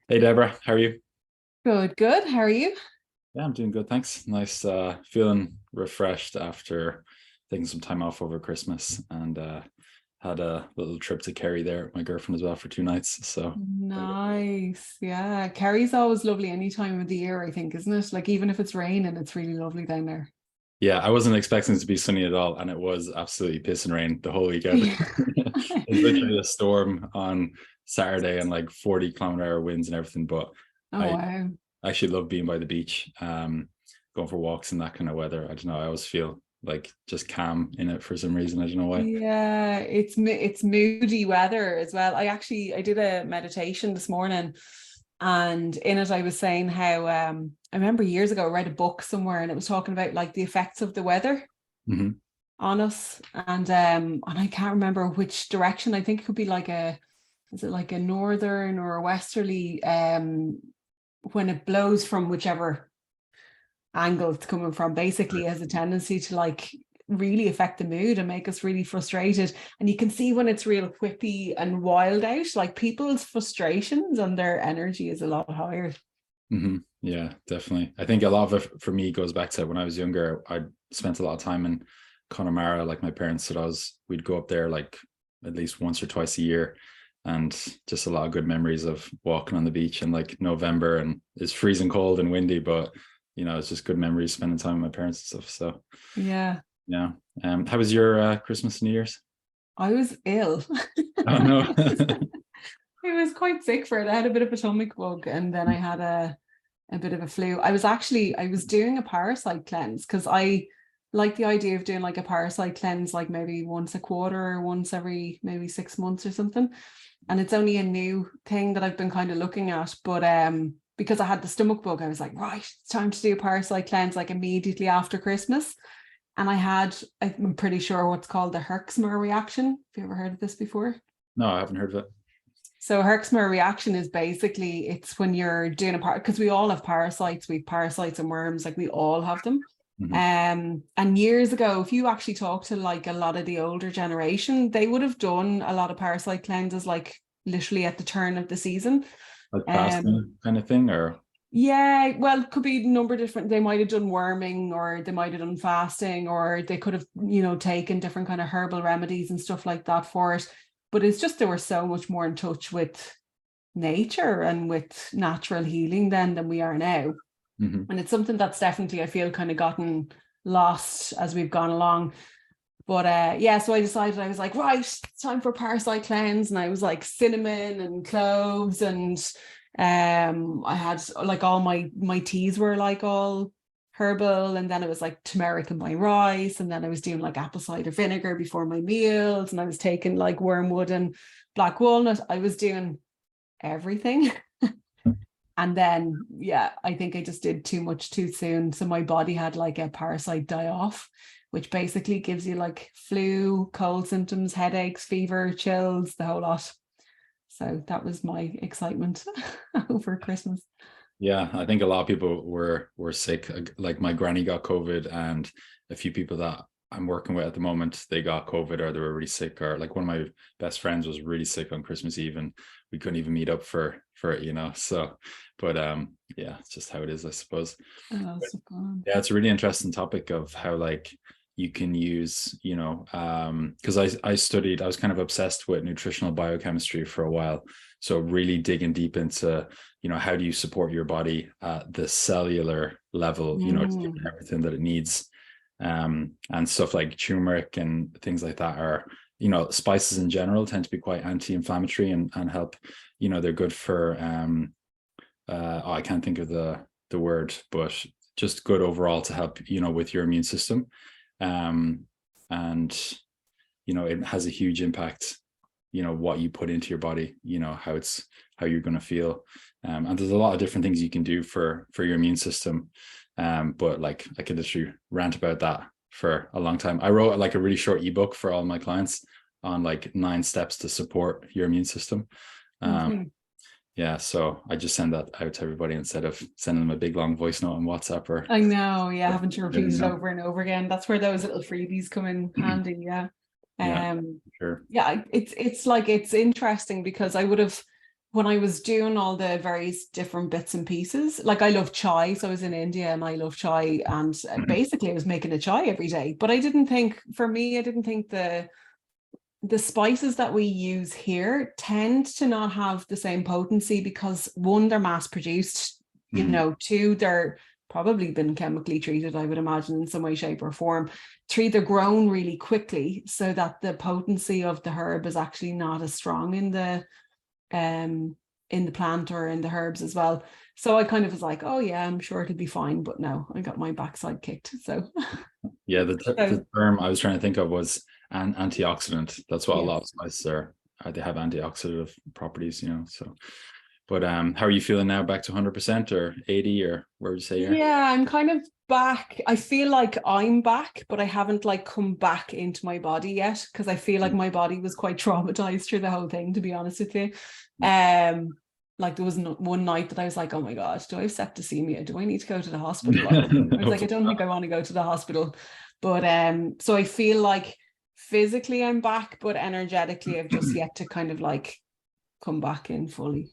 Hey Deborah, how are you? Good, good. How are you? Yeah, I'm doing good, thanks. Nice, feeling refreshed after taking some time off over Christmas and had a little trip to Kerry there with my girlfriend as well for 2 nights. So very good. Nice. Yeah. Kerry's always lovely any time of the year, I think, isn't it? Like even if it's raining, it's really lovely down there. Yeah, I wasn't expecting it to be sunny at all, and it was absolutely piss and rain the whole weekend. Yeah. It was literally a storm on Saturday and like 40-kilometer-hour winds and everything. But Oh I wow. actually love being by the beach, going for walks in that kind of weather. I don't know. I always feel like just calm in it for some reason. I don't know why. Yeah, it's moody weather as well. I did a meditation this morning, and in it I was saying how I remember years ago I read a book somewhere and it was talking about like the effects of the weather Hmm. on us, and I can't remember which direction. I think it could be like a is it like a northern or a westerly when it blows from whichever angle it's coming from, basically has a tendency to like really affect the mood and make us really frustrated. And you can see when it's real whippy and wild out, like people's frustrations and their energy is a lot higher. Hmm. Yeah, definitely. I think a lot of it for me goes back to when I was younger. I spent a lot of time in Connemara. Like my parents said, we'd go up there like at least once or twice a year, and just a lot of good memories of walking on the beach in like November, and it's freezing cold and windy, but it's just good memories spending time with my parents and stuff. So Yeah, yeah. How was your Christmas and New Year's? I was ill. Oh no. I was quite sick for it. I had a bit of a stomach bug and then I had a bit of a flu. I was doing a parasite cleanse because I like the idea of doing like a parasite cleanse like maybe once a quarter or once every maybe 6 months or something. And it's only a new thing that I've been kind of looking at. But because I had the stomach bug, I was like, right, it's time to do a parasite cleanse like immediately after Christmas. And I'm pretty sure what's called the Herxmer reaction. Have you ever heard of this before? No, I haven't heard of it. So Herxmer reaction is basically it's when you're doing a part because we all have parasites, we have parasites and worms, like we all have them. Hmm. And years ago, if you actually talk to like a lot of the older generation, they would have done a lot of parasite cleanses like literally at the turn of the season. Like Um, fasting kind of thing, or yeah, well, it could be a number of different. They might have done worming, or they might have done fasting, or they could have, taken different kind of herbal remedies and stuff like that for it. But it's just they were so much more in touch with nature and with natural healing then than we are now. hmm. And it's something that's definitely I feel kind of gotten lost as we've gone along. But yeah, so I decided I was like, right, it's time for parasite cleanse. And I was like cinnamon and cloves and I had like all my teas were like all herbal, and then it was like turmeric in my rice, and then I was doing like apple cider vinegar before my meals, and I was taking like wormwood and black walnut. I was doing everything. And then, yeah, I think I just did too much too soon. So my body had like a parasite die off, which basically gives you like flu, cold symptoms, headaches, fever, chills, the whole lot. So that was my excitement over Christmas. Yeah, I think a lot of people were sick. Like my granny got COVID, and a few people that I'm working with at the moment, they got COVID or they were really sick, or like one of my best friends was really sick on Christmas Eve, and we couldn't even meet up for it. So, but yeah, it's just how it is, I suppose. Oh, so fun. Yeah, it's a really interesting topic of how like you can use, because I was kind of obsessed with nutritional biochemistry for a while. So really digging deep into, how do you support your body at the cellular level, to give it Mm. everything that it needs. And stuff like turmeric and things like that are, spices in general tend to be quite anti-inflammatory and help, they're good for oh, I can't think of the word, but just good overall to help with your immune system, um, and it has a huge impact. What you put into your body, how you're going to feel, and there's a lot of different things you can do for your immune system. But like I could literally rant about that for a long time. I wrote like a really short ebook for all my clients on like 9 steps to support your immune system. Um, Okay. yeah, so I just send that out to everybody instead of sending them a big long voice note on WhatsApp or I know, yeah, or having to you repeat it know. over and over again. That's where those little freebies come in handy, yeah. Yeah, Um, sure. yeah, it's like it's interesting because I would have when I was doing all the various different bits and pieces, like I love chai. So I was in India and I love chai. And basically I was making a chai every day. But I didn't think the spices that we use here tend to not have the same potency because one, they're mass produced, you know, two, they're probably been chemically treated, I would imagine, in some way, shape, or form. Three, they're grown really quickly so that the potency of the herb is actually not as strong in the plant or in the herbs as well. So I kind of was like, oh yeah, I'm sure it'll be fine. But no, I got my backside kicked. So yeah, the term I was trying to think of was an antioxidant. That's what a lot of spices are. They have antioxidant properties, you know. So, but how are you feeling now? Back to 100% or 80, or where would you say you're? Yeah, I'm kind of back. I feel like I'm back, but I haven't like come back into my body yet because I feel like my body was quite traumatized through the whole thing, to be honest with you. Like there was one night that I was like, oh my God, do I have septicemia? Do I need to go to the hospital? I was like, I don't think I want to go to the hospital. But so I feel like physically I'm back, but energetically I've just yet to kind of like come back in fully.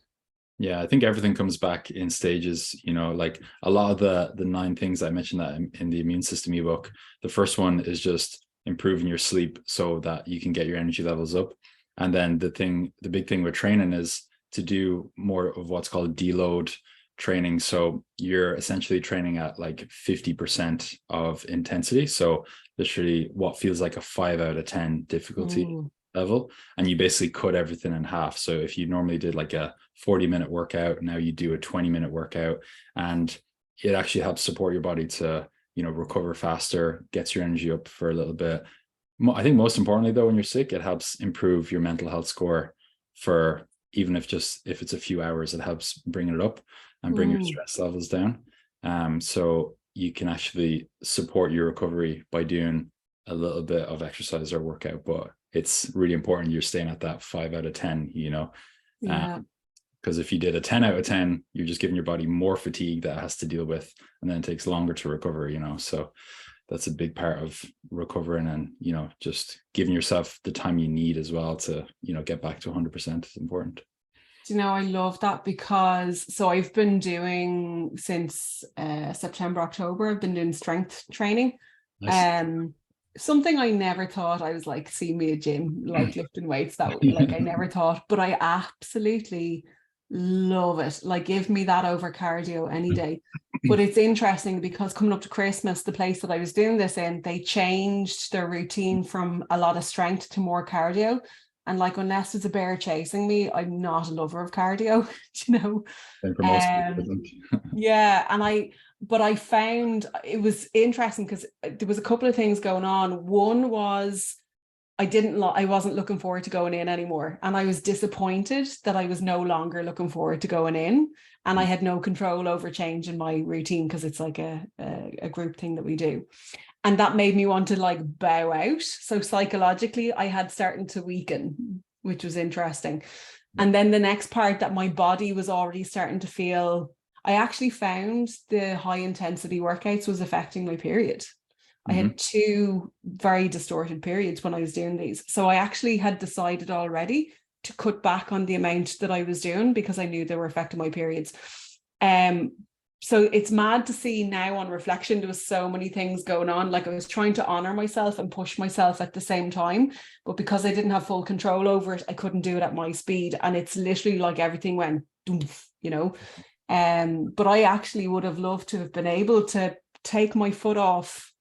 Yeah, I think everything comes back in stages, you know, like a lot of the 9 things I mentioned that in the immune system ebook. The first one is just improving your sleep so that you can get your energy levels up. And then the big thing with training is to do more of what's called deload training. So you're essentially training at like 50% of intensity. So literally what feels like a 5 out of 10 difficulty level, and you basically cut everything in half. So if you normally did like a 40-minute workout, now you do a 20-minute workout, and it actually helps support your body to, you know, recover faster, gets your energy up for a little bit. I think most importantly though, when you're sick, it helps improve your mental health score for even if it's a few hours, it helps bringing it up and bring your stress levels down. So you can actually support your recovery by doing a little bit of exercise or workout, but it's really important you're staying at that 5 out of 10, you know. Because if you did a 10 out of 10, you're just giving your body more fatigue that it has to deal with, and then it takes longer to recover, you know. So that's a big part of recovering, and, you know, just giving yourself the time you need as well to, you know, get back to 100% is important. You know, I love that because so I've been doing since September, October, I've been doing strength training. Nice. Something I never thought I was like, see me at gym, like lifting weights, that like I never thought, but I absolutely love it. Like give me that over cardio any day. But it's interesting because coming up to Christmas, the place that I was doing this in, they changed their routine from a lot of strength to more cardio. And like, unless there's a bear chasing me, I'm not a lover of cardio, you know. For most people, Yeah, and I found it was interesting because there was a couple of things going on. One was I wasn't looking forward to going in anymore, and I was disappointed that I was no longer looking forward to going in, and I had no control over changing my routine because it's like a group thing that we do. And that made me want to like bow out. So psychologically, I had started to weaken, which was interesting. And then the next part, that my body was already starting to feel, I actually found the high intensity workouts was affecting my period. I had 2 very distorted periods when I was doing these. So I actually had decided already to cut back on the amount that I was doing because I knew they were affecting my periods. So it's mad to see now on reflection, there was so many things going on. Like I was trying to honor myself and push myself at the same time, but because I didn't have full control over it, I couldn't do it at my speed. And it's literally like everything went, you know. But I actually would have loved to have been able to take my foot off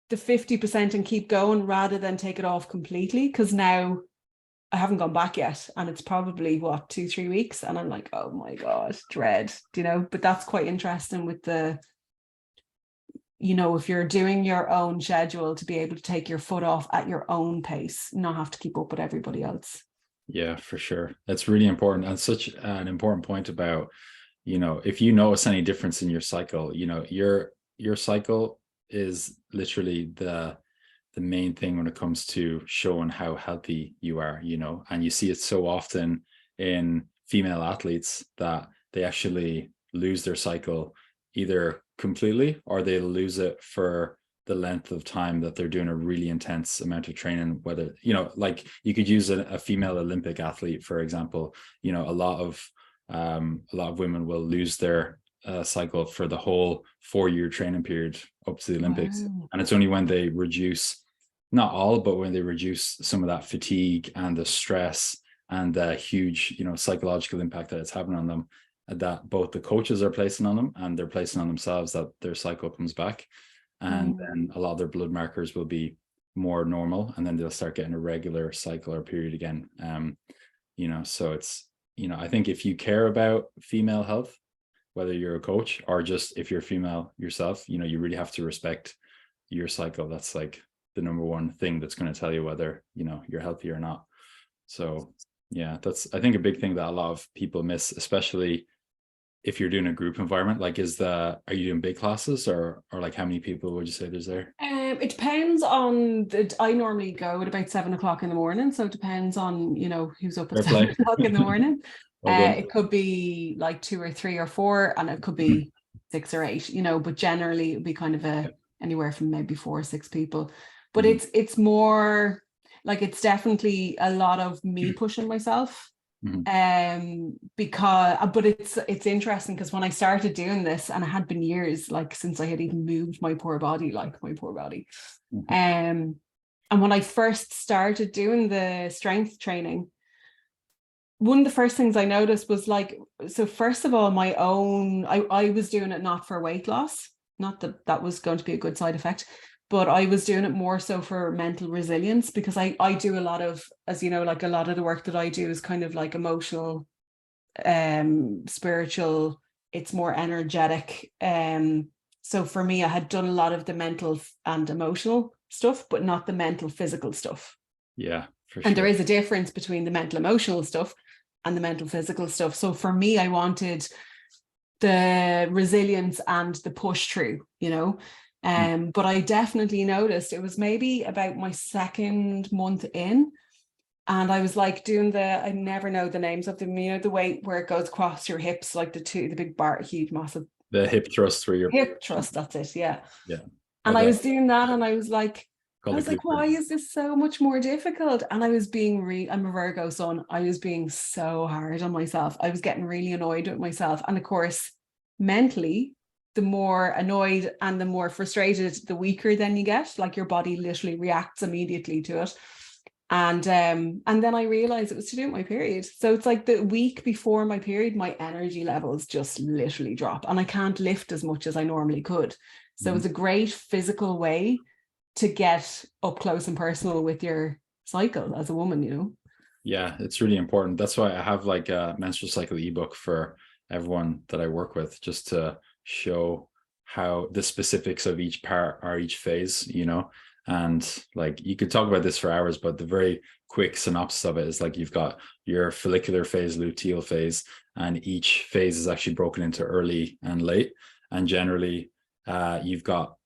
the 50% and keep going rather than take it off completely. Because now I haven't gone back yet, and it's probably 2-3 weeks, and I'm like, oh my God, dread, you know. But that's quite interesting with the, you know, if you're doing your own schedule, to be able to take your foot off at your own pace, not have to keep up with everybody else. Yeah, for sure. That's really important, and such an important point about, you know, if you notice any difference in your cycle, you know, your cycle is literally the main thing when it comes to showing how healthy you are, you know. And you see it so often in female athletes that they actually lose their cycle either completely or they lose it for the length of time that they're doing a really intense amount of training, whether, you know, like you could use a female Olympic athlete, for example. You know, a lot of women will lose their cycle for the whole 4-year training period up to the Olympics. Wow. And it's only when they reduce, not all, but when they reduce some of that fatigue and the stress and the huge, you know, psychological impact that it's having on them, that both the coaches are placing on them and they're placing on themselves, that their cycle comes back. And then a lot of their blood markers will be more normal, and then they'll start getting a regular cycle or period again. You know, so it's, you know, I think if you care about female health, whether you're a coach or just if you're female yourself, you know, you really have to respect your cycle. That's like the number one thing that's going to tell you whether, you know, you're healthy or not. So yeah, that's, I think, a big thing that a lot of people miss, especially if you're doing a group environment. Like, are you doing big classes, or like how many people would you say there's there? It depends on I normally go at about 7 o'clock in the morning. So it depends on, you know, who's up at 7 o'clock in the morning. It could be like 2 or 3 or 4, and it could be 6 or 8, you know, but generally it'd be kind of anywhere from maybe 4 or 6 people. But it's more like, it's definitely a lot of me pushing myself. But it's interesting, because when I started doing this, and it had been years, like since I had even moved my poor body. And when I first started doing the strength training, one of the first things I noticed was like, so first of all, I was doing it not for weight loss, not that was going to be a good side effect, but I was doing it more so for mental resilience, because I do a lot of, as you know, like a lot of the work that I do is kind of like emotional, spiritual, it's more energetic. So for me, I had done a lot of the mental and emotional stuff, but not the mental physical stuff. Yeah, for sure. And there is a difference between the mental emotional stuff and the mental physical stuff. So for me, I wanted the resilience and the push through, you know. But I definitely noticed, it was maybe about my 2nd month in, and I was like doing I never know the names of them, you know, the way where it goes across your hips, like the big bar, huge, massive. The hip thrust for your hip thrust, that's it, yeah. Yeah. And I was doing that, and I was like, why is this so much more difficult? And I was being I'm a Virgo sun. I was being so hard on myself. I was getting really annoyed with myself. And of course, mentally, the more annoyed and the more frustrated, the weaker then you get. Like, your body literally reacts immediately to it. And then I realized it was to do with my period. So it's like the week before my period, my energy levels just literally drop, and I can't lift as much as I normally could. So it's a great physical way to get up close and personal with your cycle as a woman, you know. Yeah, it's really important. That's why I have like a menstrual cycle ebook for everyone that I work with, just to show how the specifics of each part or each phase, you know. And like, you could talk about this for hours, but the very quick synopsis of it is like, you've got your follicular phase, luteal phase, and each phase is actually broken into early and late. And generally,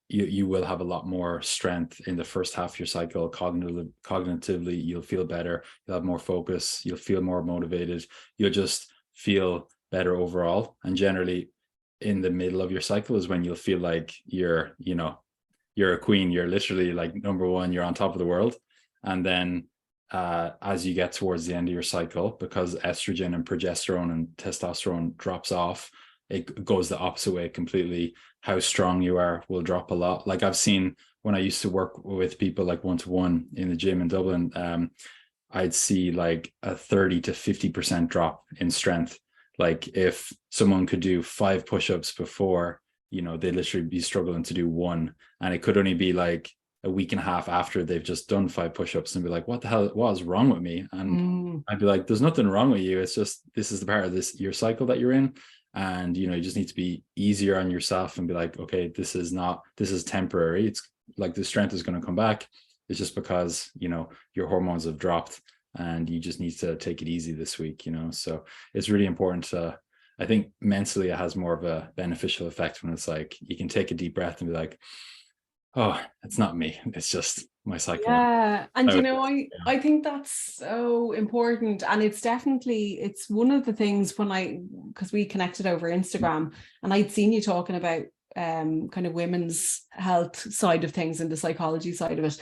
you will have a lot more strength in the first half of your cycle. Cognitively, you'll feel better. You'll have more focus. You'll feel more motivated. You'll just feel better overall. And generally, in the middle of your cycle is when you'll feel like you're a queen. You're literally like number one. You're on top of the world. And then as you get towards the end of your cycle, because estrogen and progesterone and testosterone drops off, it goes the opposite way completely. How strong you are will drop a lot. Like, I've seen when I used to work with people like one-to-one in the gym in Dublin, I'd see like a 30 to 50% drop in strength. Like, if someone could do 5 push-ups before, you know, they'd literally be struggling to do 1. And it could only be like a week and a half after they've just done 5 push-ups and be like, what the hell, what is wrong with me? And I'd be like, there's nothing wrong with you. It's just, this is the part of your cycle that you're in. And, you know, you just need to be easier on yourself and be like, okay, this is temporary. It's like, the strength is going to come back. It's just because, you know, your hormones have dropped and you just need to take it easy this week, you know. So it's really important to, I think mentally it has more of a beneficial effect when it's like, you can take a deep breath and be like, oh, it's not me. It's just my cycle. Yeah. And you know, I think that's so important. And it's one of the things when because we connected over Instagram, and I'd seen you talking about kind of women's health side of things and the psychology side of it.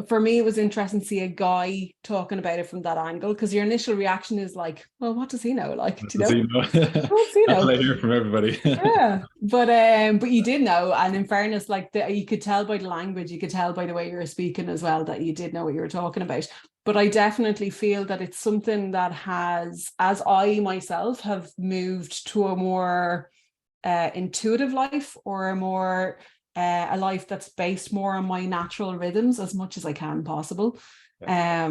For me, it was interesting to see a guy talking about it from that angle, because your initial reaction is like, well, what does he know? Like, do you know? What's he That's know? what I hear from everybody. Yeah, but you did know, and in fairness, like you could tell by the language, you could tell by the way you were speaking as well that you did know what you were talking about. But I definitely feel that it's something that has, as I myself have moved to a more intuitive life, or a life that's based more on my natural rhythms as much as I can possible. Yeah.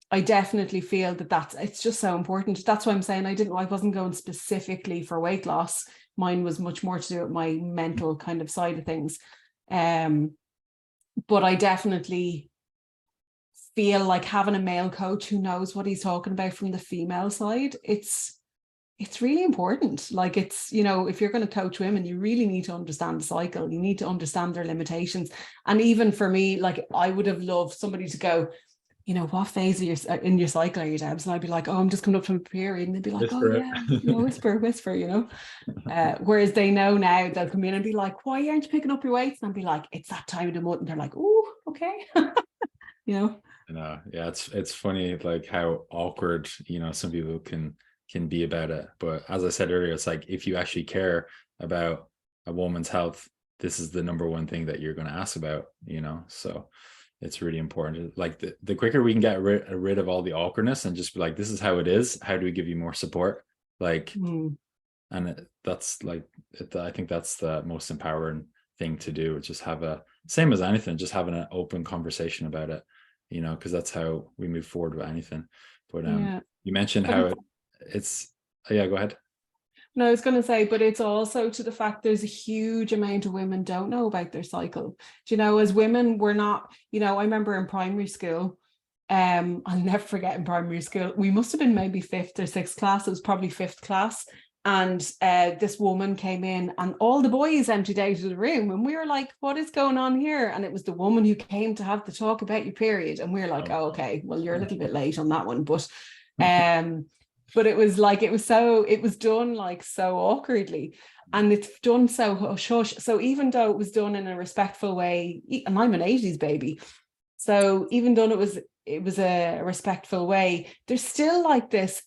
I definitely feel that it's just so important. That's why I'm saying I wasn't going specifically for weight loss. Mine was much more to do with my mental kind of side of things. But I definitely feel like having a male coach who knows what he's talking about from the female side, it's really important. Like, it's, you know, if you're going to coach women, you really need to understand the cycle. You need to understand their limitations. And even for me, like, I would have loved somebody to go, you know, what phase in your cycle are you, Debs? And I'd be like, oh, I'm just coming up from a period. And they'd be like, whisper, oh yeah, you know, whisper, you know. Whereas they know now, they'll come in and be like, why aren't you picking up your weights? And I'd be like, it's that time of the month. And they're like, oh, okay. You know. Yeah, it's funny, like, how awkward, you know, some people can be about it. But as I said earlier, it's like, if you actually care about a woman's health, this is the number one thing that you're going to ask about, you know. So it's really important. Like, the quicker we can get rid of all the awkwardness and just be like, this is how it is, how do we give you more support, like, and that's like, I think that's the most empowering thing to do. Just have same as anything, just having an open conversation about it, you know, because that's how we move forward with anything. But you mentioned how it's yeah, go ahead. No, I was going to say, but it's also to the fact there's a huge amount of women don't know about their cycle. Do you know, as women, we're not, you know, I remember in primary school, I'll never forget, in primary school, we must have been maybe 5th or 6th class. It was probably 5th class. And this woman came in and all the boys emptied out of the room. And we were like, what is going on here? And it was the woman who came to have the talk about your period. And we were like, oh, okay, well, you're a little bit late on that one. But it was like, it was done like so awkwardly, and it's done so hush hush. So even though it was done in a respectful way, and I'm an 80s baby, so even though it was a respectful way, there's still like this,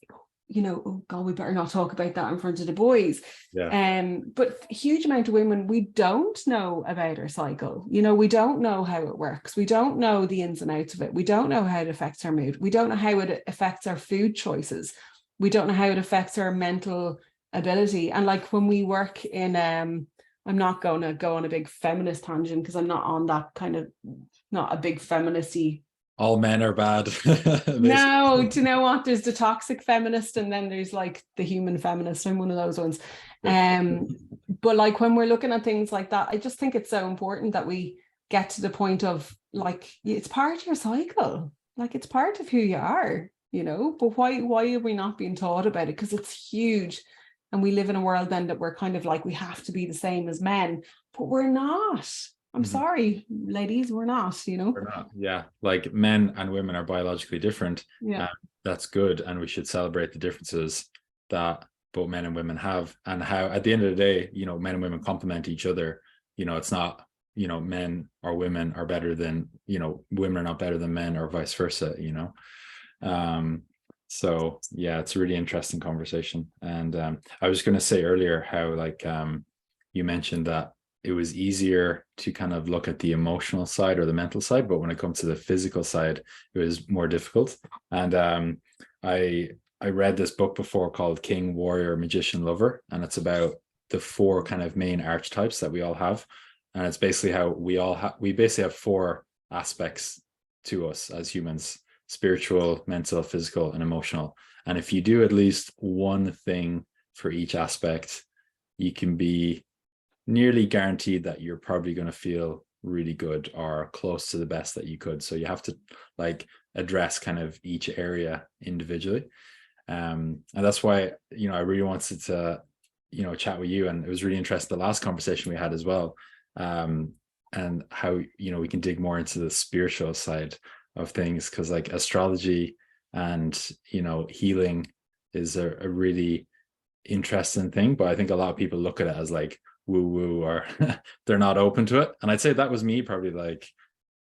you know, oh God, we better not talk about that in front of the boys. Yeah. But a huge amount of women, we don't know about our cycle. You know, we don't know how it works. We don't know the ins and outs of it. We don't know how it affects our mood. We don't know how it affects our food choices. We don't know how it affects our mental ability. And like, when we work in, I'm not going to go on a big feminist tangent, because I'm not on that kind of, not a big feministy. All men are bad. No, do you know what? There's the toxic feminist, and then there's like the human feminist. I'm one of those ones. But like, when we're looking at things like that, I just think it's so important that we get to the point of, like, it's part of your cycle. Like, it's part of who you are. You know, but why are we not being taught about it? Because it's huge, and we live in a world then that we're kind of like, we have to be the same as men, but we're not. I'm sorry, ladies, we're not, you know. We're not. Yeah, like, men and women are biologically different. Yeah, that's good, and we should celebrate the differences that both men and women have, and how at the end of the day, you know, men and women complement each other. You know, it's not, you know, men or women are better than, you know, women are not better than men, or vice versa, you know. So yeah, it's a really interesting conversation. And I was going to say earlier how, like, you mentioned that it was easier to kind of look at the emotional side or the mental side, but when it comes to the physical side, it was more difficult. And I read this book before called King, Warrior, Magician, Lover, and it's about the 4 kind of main archetypes that we all have. And it's basically how we basically have 4 aspects to us as humans: spiritual, mental, physical, and emotional. And if you do at least one thing for each aspect, you can be nearly guaranteed that you're probably going to feel really good, or close to the best that you could. So you have to, like, address kind of each area individually. And that's why, you know, I really wanted to, you know, chat with you. And it was really interesting, the last conversation we had as well, and how, you know, we can dig more into the spiritual side of things, because like astrology and, you know, healing is a really interesting thing, but I think a lot of people look at it as like woo woo, or they're not open to it. And I'd say that was me probably like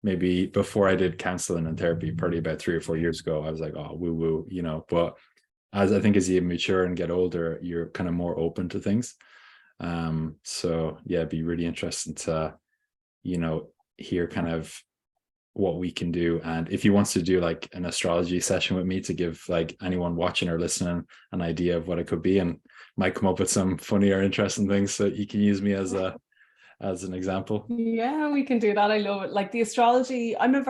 maybe before I did counseling and therapy, probably about 3 or 4 years ago. I was like, oh, woo woo, you know. But as I think as you mature and get older, you're kind of more open to things. So yeah, it'd be really interesting to, you know, hear kind of what we can do. And if he wants to do like an astrology session with me to give like anyone watching or listening an idea of what it could be, and might come up with some funny or interesting things, so you can use me as an example. Yeah, we can do that. I love it. Like the astrology, I'm a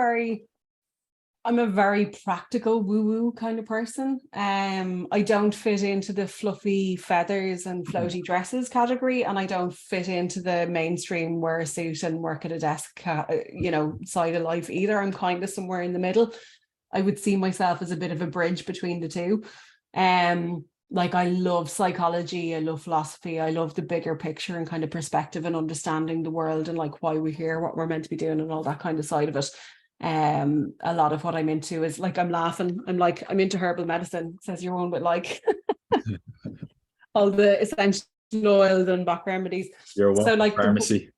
very practical woo-woo kind of person. I don't fit into the fluffy feathers and floaty dresses category, and I don't fit into the mainstream wear a suit and work at a desk, side of life either. I'm kind of somewhere in the middle. I would see myself as a bit of a bridge between the two. Like I love psychology, I love philosophy, I love the bigger picture and kind of perspective and understanding the world and like why we're here, what we're meant to be doing, and all that kind of side of it. A lot of what I'm into is like, I'm laughing, I'm into herbal medicine, says your own, but like all the essential oils and back remedies. You're So like pharmacy.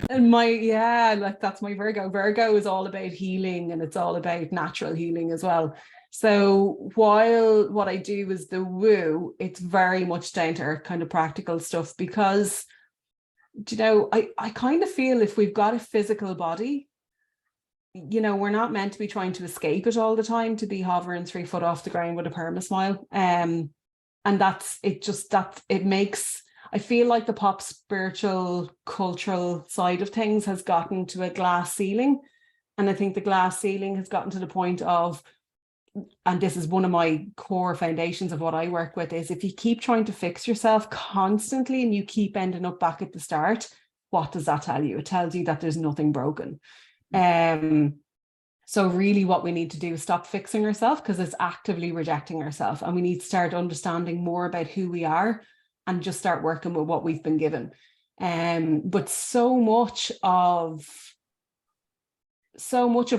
and like that's my Virgo is all about healing, and it's all about natural healing as well. So while what I do is the woo, it's very much down to earth kind of practical stuff, because I kind of feel if we've got a physical body, we're not meant to be trying to escape it all the time, to be hovering 3 foot off the ground with a perma smile. And that's it. Just that it makes, I feel like the pop spiritual cultural side of things has gotten to a glass ceiling. And I think the glass ceiling has gotten to the point of, and this is one of my core foundations of what I work with, is if you keep trying to fix yourself constantly and you keep ending up back at the start, what does that tell you? It tells you that there's nothing broken. So really what we need to do is stop fixing ourselves, because it's actively rejecting ourselves, and we need to start understanding more about who we are and just start working with what we've been given. But so much of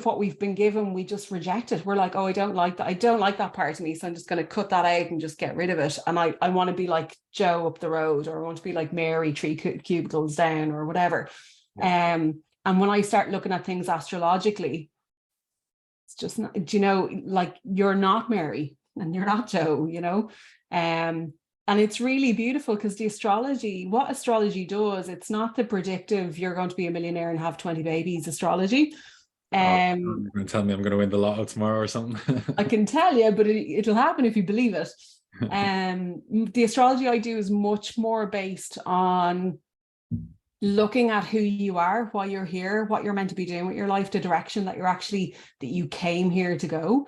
what we've been given, we just reject it. We're like, oh, I don't like that part of me, so I'm just going to cut that out and just get rid of it. And I want to be like Joe up the road, or I want to be like Mary 3 cubicles down, or whatever. And when I start looking at things astrologically, it's just not, like you're not Mary and you're not Joe, and it's really beautiful, because what astrology does, it's not the predictive, you're going to be a millionaire and have 20 babies astrology. You're going to tell me I'm going to win the lotto tomorrow or something? I can tell you, but it'll happen if you believe it. The astrology I do is much more based on looking at who you are, why you're here, what you're meant to be doing with your life, the direction that you came here to go,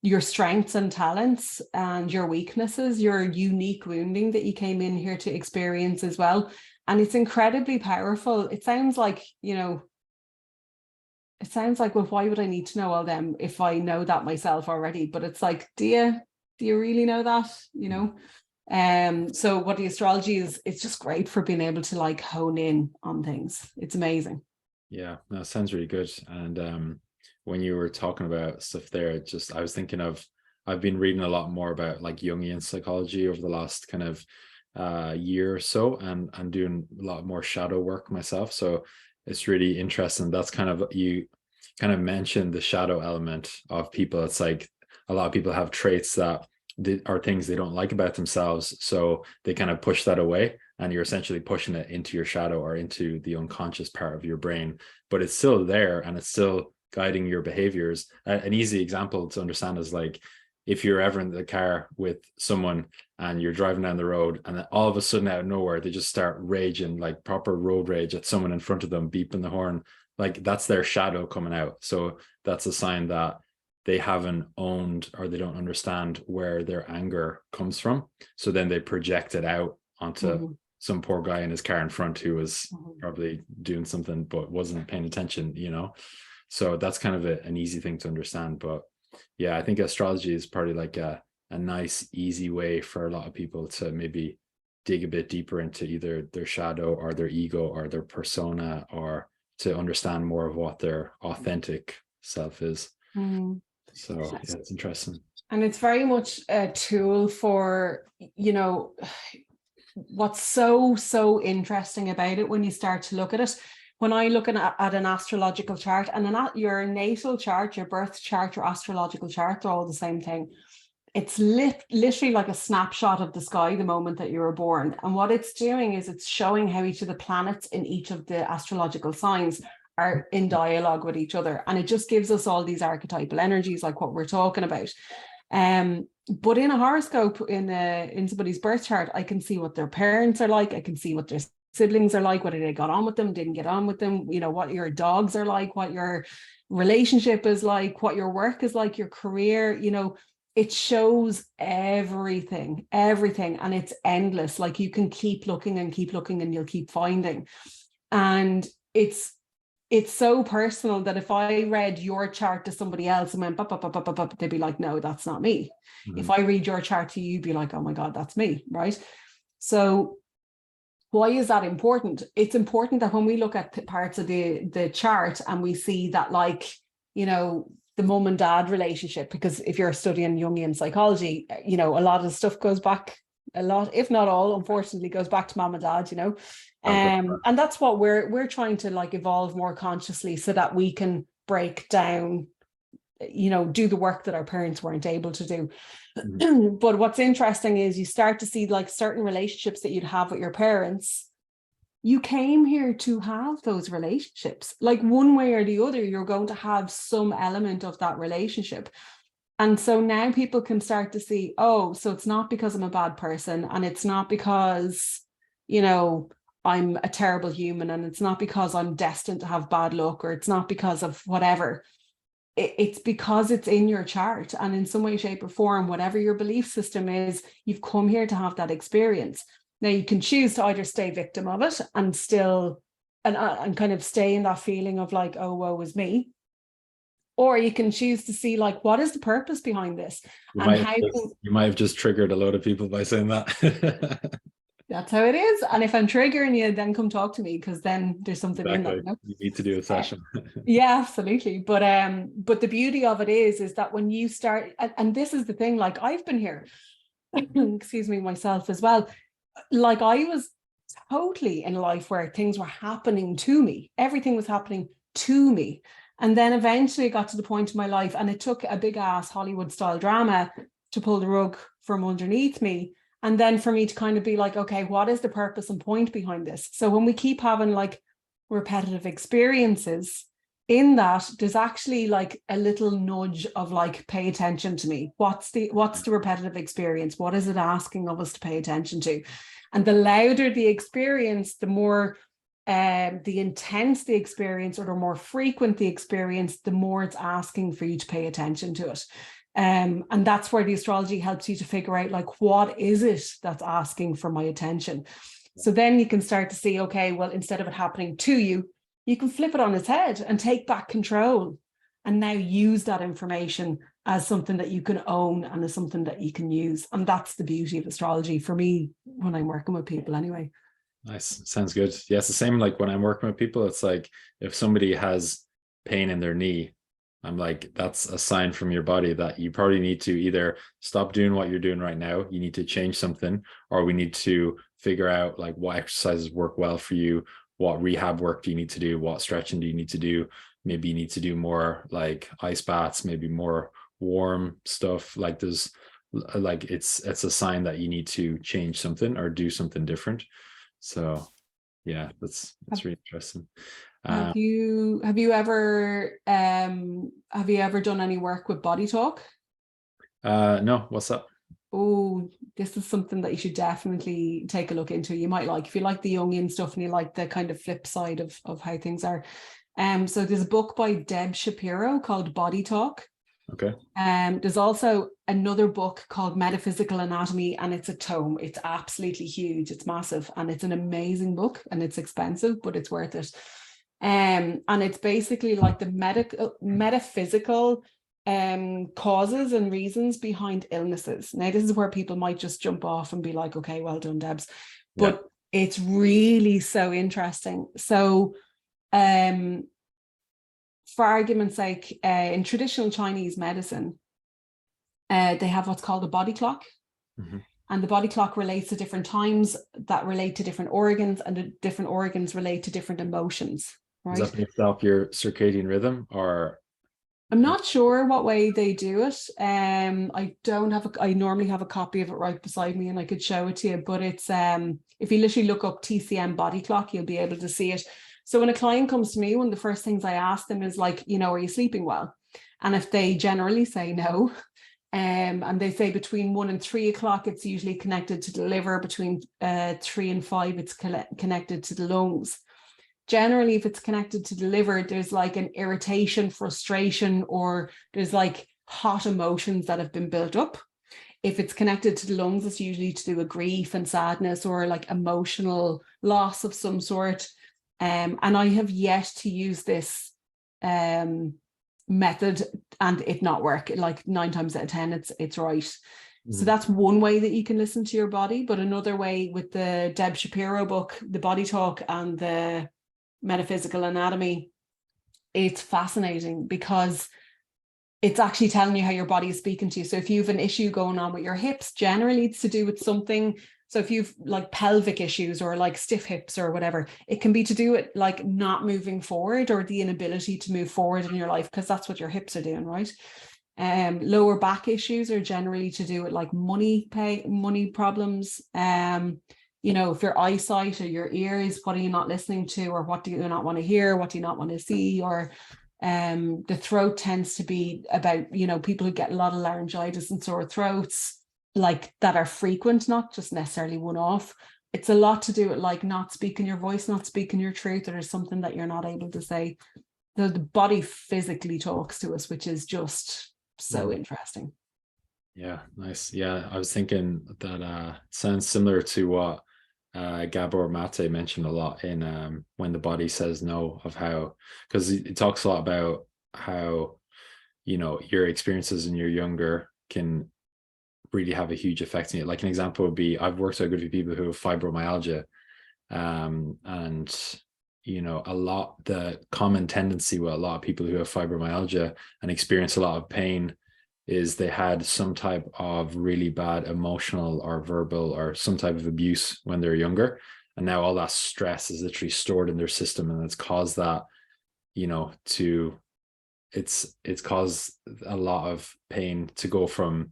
your strengths and talents and your weaknesses, your unique wounding that you came in here to experience as well. And it's incredibly powerful. It sounds like, well, why would I need to know all them if I know that myself already? But it's like, do you really know that, So what the astrology is, it's just great for being able to like hone in on things. It's amazing. Yeah, no, it sounds really good. And when you were talking about stuff there, I was thinking of, I've been reading a lot more about like Jungian psychology over the last kind of year or so, and I'm doing a lot more shadow work myself. So it's really interesting. That's kind of, you kind of mentioned the shadow element of people. It's like a lot of people have traits that are things they don't like about themselves, so they kind of push that away, and you're essentially pushing it into your shadow or into the unconscious part of your brain, but it's still there and it's still guiding your behaviors. An easy example to understand is like, if you're ever in the car with someone and you're driving down the road, and then all of a sudden out of nowhere they just start raging, like proper road rage at someone in front of them, beeping the horn, like that's their shadow coming out. So that's a sign that they haven't owned, or they don't understand where their anger comes from. So then they project it out onto some poor guy in his car in front who was probably doing something but wasn't paying attention, So that's kind of an easy thing to understand. But yeah, I think astrology is probably like a nice, easy way for a lot of people to maybe dig a bit deeper into either their shadow or their ego or their persona, or to understand more of what their authentic self is. So yeah, it's interesting. And it's very much a tool for, you know, what's so interesting about it when you start to look at it. When I look at an astrological chart, and your natal chart, your birth chart, your astrological chart, they're all the same thing. It's literally like a snapshot of the sky the moment that you were born. And what it's doing is it's showing how each of the planets in each of the astrological signs are in dialogue with each other. And it just gives us all these archetypal energies, like what we're talking about. But in a horoscope, in somebody's birth chart, I can see what their parents are like. I can see what their siblings are like, whether they got on with them, didn't get on with them, you know, what your dogs are like, what your relationship is like, what your work is like, your career, you know, it shows everything, and it's endless. Like you can keep looking and you'll keep finding. And it's so personal that if I read your chart to somebody else and went, they'd be like, no, that's not me. Mm-hmm. If I read your chart to you, you'd be like, oh my God, that's me, right? So why is that important? It's important that when we look at parts of the chart and we see that, like, you know, the mum and dad relationship, because if you're studying Jungian psychology, you know, a lot of the stuff goes back, a lot, if not all, unfortunately, goes back to mom and dad, you know. And that's what we're trying to like evolve more consciously so that we can break down, you know, do the work that our parents weren't able to do. Mm-hmm. But what's interesting is you start to see like certain relationships that you'd have with your parents. You came here to have those relationships, like one way or the other, you're going to have some element of that relationship. And so now people can start to see, oh, so it's not because I'm a bad person, and it's not because, you know, I'm a terrible human, and it's not because I'm destined to have bad luck, or it's not because of whatever. It's because it's in your chart, and in some way, shape or form, whatever your belief system is, you've come here to have that experience. Now you can choose to either stay victim of it and still and kind of stay in that feeling of like, oh, woe is me. Or you can choose to see like, what is the purpose behind this? You might have just triggered a load of people by saying that. That's how it is. And if I'm triggering you, then come talk to me, because then there's something in that. You know? You need to do a session. Yeah, absolutely. But the beauty of it is that when you start, and this is the thing, like I've been here, excuse me, myself as well. Like I was totally in life where things were happening to me. Everything was happening to me. And then eventually it got to the point in my life, and it took a big ass Hollywood style drama to pull the rug from underneath me. And then for me to kind of be like, okay, what is the purpose and point behind this? So when we keep having like repetitive experiences in that, there's actually like a little nudge of like, pay attention to me. What's the repetitive experience? What is it asking of us to pay attention to? And the louder the experience, the more the intense the experience, or the more frequent the experience, the more it's asking for you to pay attention to it. And that's where the astrology helps you to figure out like, what is it that's asking for my attention? So then you can start to see, okay, well, instead of it happening to you, you can flip it on its head and take back control, and now use that information as something that you can own and as something that you can use. And that's the beauty of astrology for me when I'm working with people anyway. Nice. Sounds good. Yeah, it's the same like when I'm working with people. It's like if somebody has pain in their knee, I'm like, that's a sign from your body that you probably need to either stop doing what you're doing right now, you need to change something, or we need to figure out like what exercises work well for you, what rehab work do you need to do, what stretching do you need to do. Maybe you need to do more like ice baths, maybe more warm stuff. Like there's like it's a sign that you need to change something or do something different. So yeah, that's really interesting. Have you ever done any work with body talk? No, what's up? Oh, this is something that you should definitely take a look into. You might like, if you like the Jungian stuff and you like the kind of flip side of how things are. So there's a book by Deb Shapiro called Body Talk. Okay. There's also another book called Metaphysical Anatomy, and it's a tome. It's absolutely huge. It's massive, and it's an amazing book, and it's expensive, but it's worth it. And it's basically like the metaphysical causes and reasons behind illnesses. Now, this is where people might just jump off and be like, okay, well done, Debs. But it's really so interesting. So for argument's sake, in traditional Chinese medicine, They have what's called a body clock. Mm-hmm. And the body clock relates to different times that relate to different organs, and the different organs relate to different emotions, right? Is that based off your circadian rhythm, or? I'm not sure what way they do it. I normally have a copy of it right beside me and I could show it to you, but it's if you literally look up TCM body clock, you'll be able to see it. So when a client comes to me, one of the first things I ask them is like, are you sleeping well? And if they generally say no, and they say between 1 and 3 o'clock, it's usually connected to the liver. Between 3 and 5, it's connected to the lungs. Generally, if it's connected to the liver, there's like an irritation, frustration, or there's like hot emotions that have been built up. If it's connected to the lungs, it's usually to do with grief and sadness, or like emotional loss of some sort. And I have yet to use this method and it not work. Like 9 times out of 10, it's right. So that's one way that you can listen to your body. But another way, with the Deb Shapiro book, The Body Talk and the Metaphysical Anatomy, it's fascinating because it's actually telling you how your body is speaking to you. So if you have an issue going on with your hips, generally it's to do with something. So if you've like pelvic issues or like stiff hips or whatever, it can be to do with like not moving forward or the inability to move forward in your life, because that's what your hips are doing, right? Lower back issues are generally to do with like money problems. If your eyesight or your ears, what are you not listening to, or what do you not want to hear, what do you not want to see? Or the throat tends to be about, people who get a lot of laryngitis and sore throats, like that are frequent, not just necessarily one-off. It's a lot to do with like not speaking your voice, not speaking your truth, or there's something that you're not able to say. The body physically talks to us, which is just so interesting. Yeah, nice. Yeah, I was thinking that sounds similar to what Gabor Mate mentioned a lot in When the Body Says No, of how, because it talks a lot about how, your experiences when you're younger can really have a huge effect on you. Like an example would be, I've worked with a good few people who have fibromyalgia, and the common tendency with a lot of people who have fibromyalgia and experience a lot of pain is they had some type of really bad emotional or verbal or some type of abuse when they're younger, and now all that stress is literally stored in their system, and it's caused that, it's caused a lot of pain to go from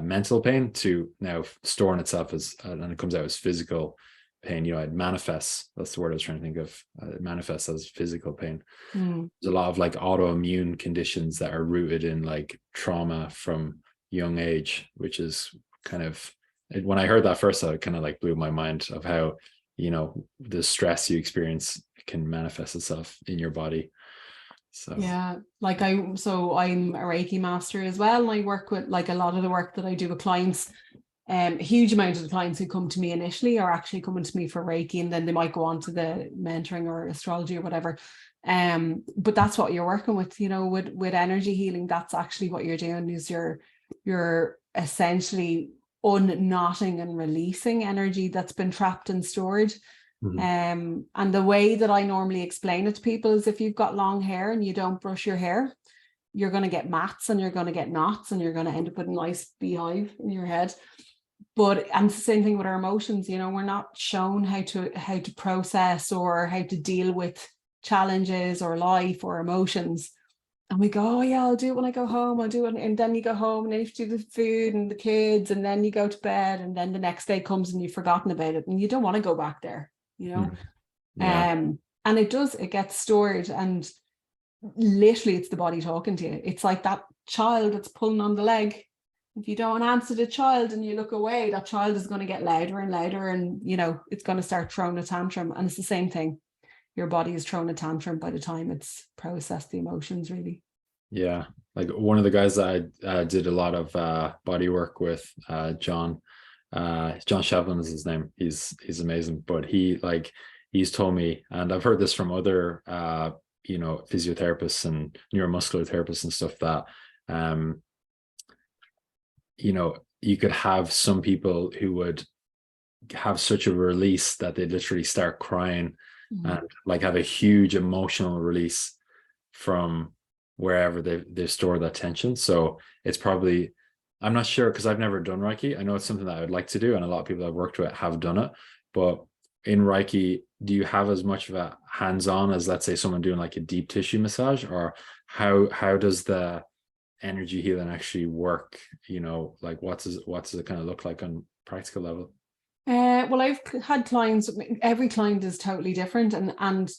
mental pain to now storing itself as and it comes out as physical pain. It manifests, that's the word I was trying to think of, it manifests as physical pain. There's a lot of like autoimmune conditions that are rooted in like trauma from young age, which is kind of, when I heard that first, it kind of like blew my mind of how the stress you experience can manifest itself in your body. So yeah, like I'm a Reiki master as well, and I work with, like, a lot of the work that I do with clients, a huge amount of the clients who come to me initially are actually coming to me for Reiki, and then they might go on to the mentoring or astrology or whatever. But that's what you're working with, with energy healing. That's actually what you're doing, is you're essentially unknotting and releasing energy that's been trapped and stored. And the way that I normally explain it to people is, if you've got long hair and you don't brush your hair, you're going to get mats and you're going to get knots and you're going to end up with a nice beehive in your head. And it's the same thing with our emotions. We're not shown how to process or how to deal with challenges or life or emotions. And we go, oh yeah, I'll do it when I go home, I'll do it. And then you go home and then you have to do the food and the kids, and then you go to bed, and then the next day comes and you've forgotten about it, and you don't want to go back there. Yeah. And it gets stored, and literally it's the body talking to you. It's like that child that's pulling on the leg. If you don't answer the child and you look away, that child is going to get louder and louder, and it's going to start throwing a tantrum. And it's the same thing. Your body is throwing a tantrum by the time it's processed the emotions, really. Yeah, like one of the guys that I did a lot of body work with, John Shevlin is his name. He's amazing, but he's told me, and I've heard this from other physiotherapists and neuromuscular therapists and stuff, that you could have some people who would have such a release that they literally start crying and like have a huge emotional release from wherever they've stored that tension. So it's probably, I'm not sure, because I've never done Reiki. I know it's something that I would like to do, and a lot of people I've worked with have done it. But in Reiki, do you have as much of a hands-on as, let's say, someone doing like a deep tissue massage, or how does the energy healing actually work? Like what does it kind of look like on practical level? Well, I've had clients, every client is totally different. And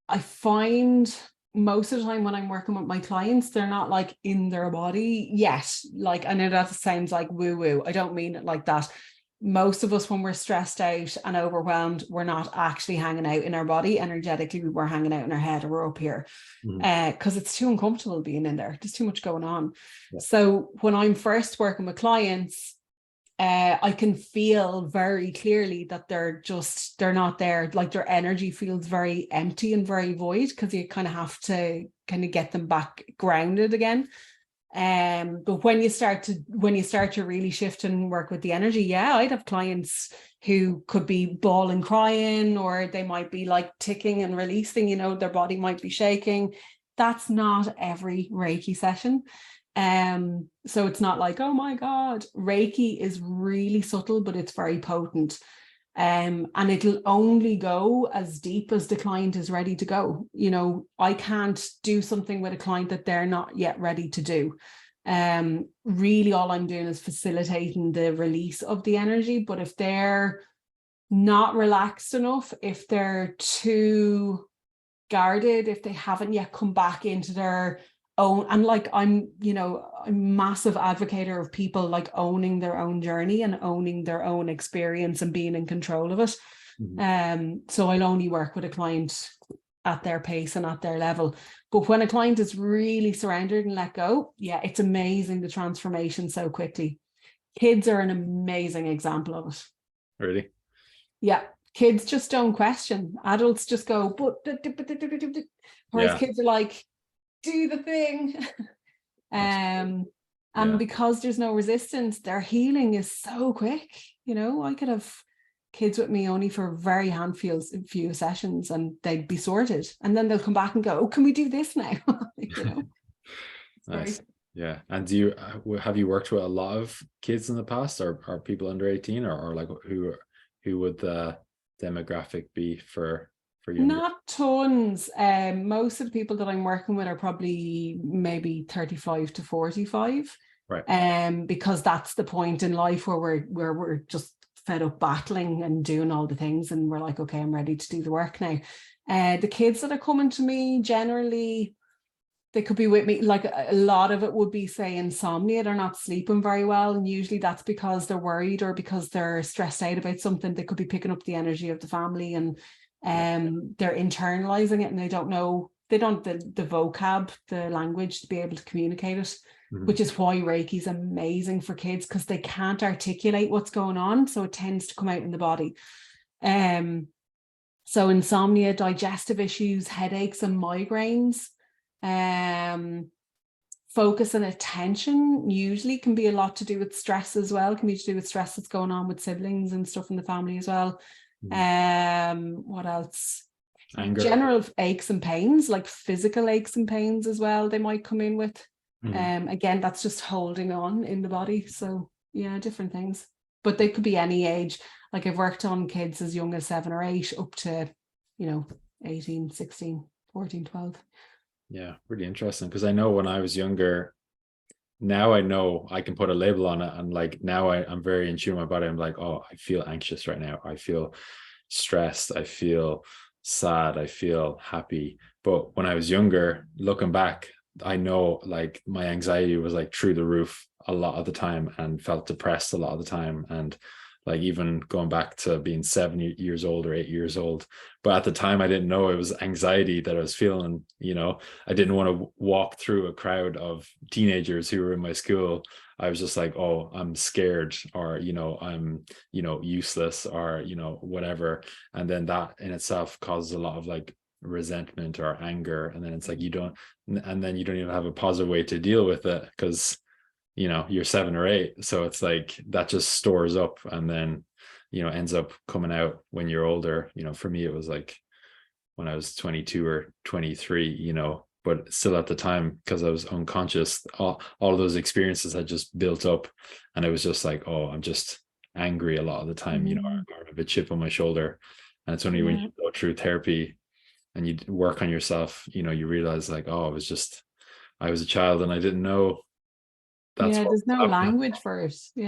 I find most of the time when I'm working with my clients, they're not like in their body yet. Like, I know that sounds like woo-woo. I don't mean it like that. Most of us, when we're stressed out and overwhelmed, we're not actually hanging out in our body. Energetically, we're hanging out in our head, or we're up here because it's too uncomfortable being in there. There's too much going on. Yeah. So when I'm first working with clients, I can feel very clearly that they're not there. Like their energy feels very empty and very void, because you kind of have to kind of get them back grounded again. But when you start to really shift and work with the energy, yeah, I'd have clients who could be bawling, crying, or they might be like ticking and releasing, their body might be shaking. That's not every Reiki session. So it's not like, oh my God. Reiki is really subtle, but it's very potent. And it'll only go as deep as the client is ready to go. I can't do something with a client that they're not yet ready to do. Really all I'm doing is facilitating the release of the energy. But if they're not relaxed enough, if they're too guarded, if they haven't yet come back into their own, and like I'm a massive advocator of people like owning their own journey and owning their own experience and being in control of it. So I'll only work with a client at their pace and at their level. But when a client is really surrendered and let go, yeah, it's amazing, the transformation so quickly. Kids are an amazing example of it. Really? Yeah. Kids just don't question. Adults just go, whereas kids are like, do the thing. And because there's no resistance, their healing is so quick. I could have kids with me only for very few sessions, and they'd be sorted, and then they'll come back and go, oh, can we do this now? Nice. Great. Yeah. And have you worked with a lot of kids in the past, or people under 18, or like who would the demographic be for younger? Not tons. Most of the people that I'm working with are probably maybe 35 to 45. Right. Because that's the point in life where we're just fed up battling and doing all the things, and we're like, okay, I'm ready to do the work now. The kids that are coming to me, generally, they could be with me, like a lot of it would be, say, insomnia. They're not sleeping very well, and usually that's because they're worried or because they're stressed out about something. They could be picking up the energy of the family, and they're internalizing it, and they don't the vocab, the language to be able to communicate it. Which is why Reiki is amazing for kids, because they can't articulate what's going on, so it tends to come out in the body. So insomnia, digestive issues, headaches and migraines, focus and attention usually can be a lot to do with stress as well, can be to do with stress that's going on with siblings and stuff in the family as well. What else? Anger. General aches and pains, like physical aches and pains as well, they might come in with. Again, that's just holding on in the body. So yeah, different things, but they could be any age. Like I've worked on kids as young as 7 or 8 up to 18, 16, 14, 12. Yeah, really interesting, because I know when I was younger, now I know I can put a label on it, and like now I'm very in tune with my body. I'm like, oh, I feel anxious right now, I feel stressed, I feel sad, I feel happy. But when I was younger, looking back, I know like my anxiety was like through the roof a lot of the time, and felt depressed a lot of the time, and like even going back to being 7 years old or 8 years old. But at the time I didn't know it was anxiety that I was feeling. I didn't want to walk through a crowd of teenagers who were in my school. I was just like, oh, I'm scared, or I'm useless, or whatever. And then that in itself causes a lot of like resentment or anger, and then it's like you don't even have a positive way to deal with it, because you're 7 or 8, so it's like that just stores up, and then ends up coming out when you're older. For me, it was like when I was 22 or 23, but still at the time, because I was unconscious, all of those experiences had just built up, and it was just like, oh, I'm just angry a lot of the time, you know, or I have a chip on my shoulder. And it's only when you go through therapy and you work on yourself, you know, you realize like, oh, I was a child and I didn't know that's what there's was no happening. language for it. So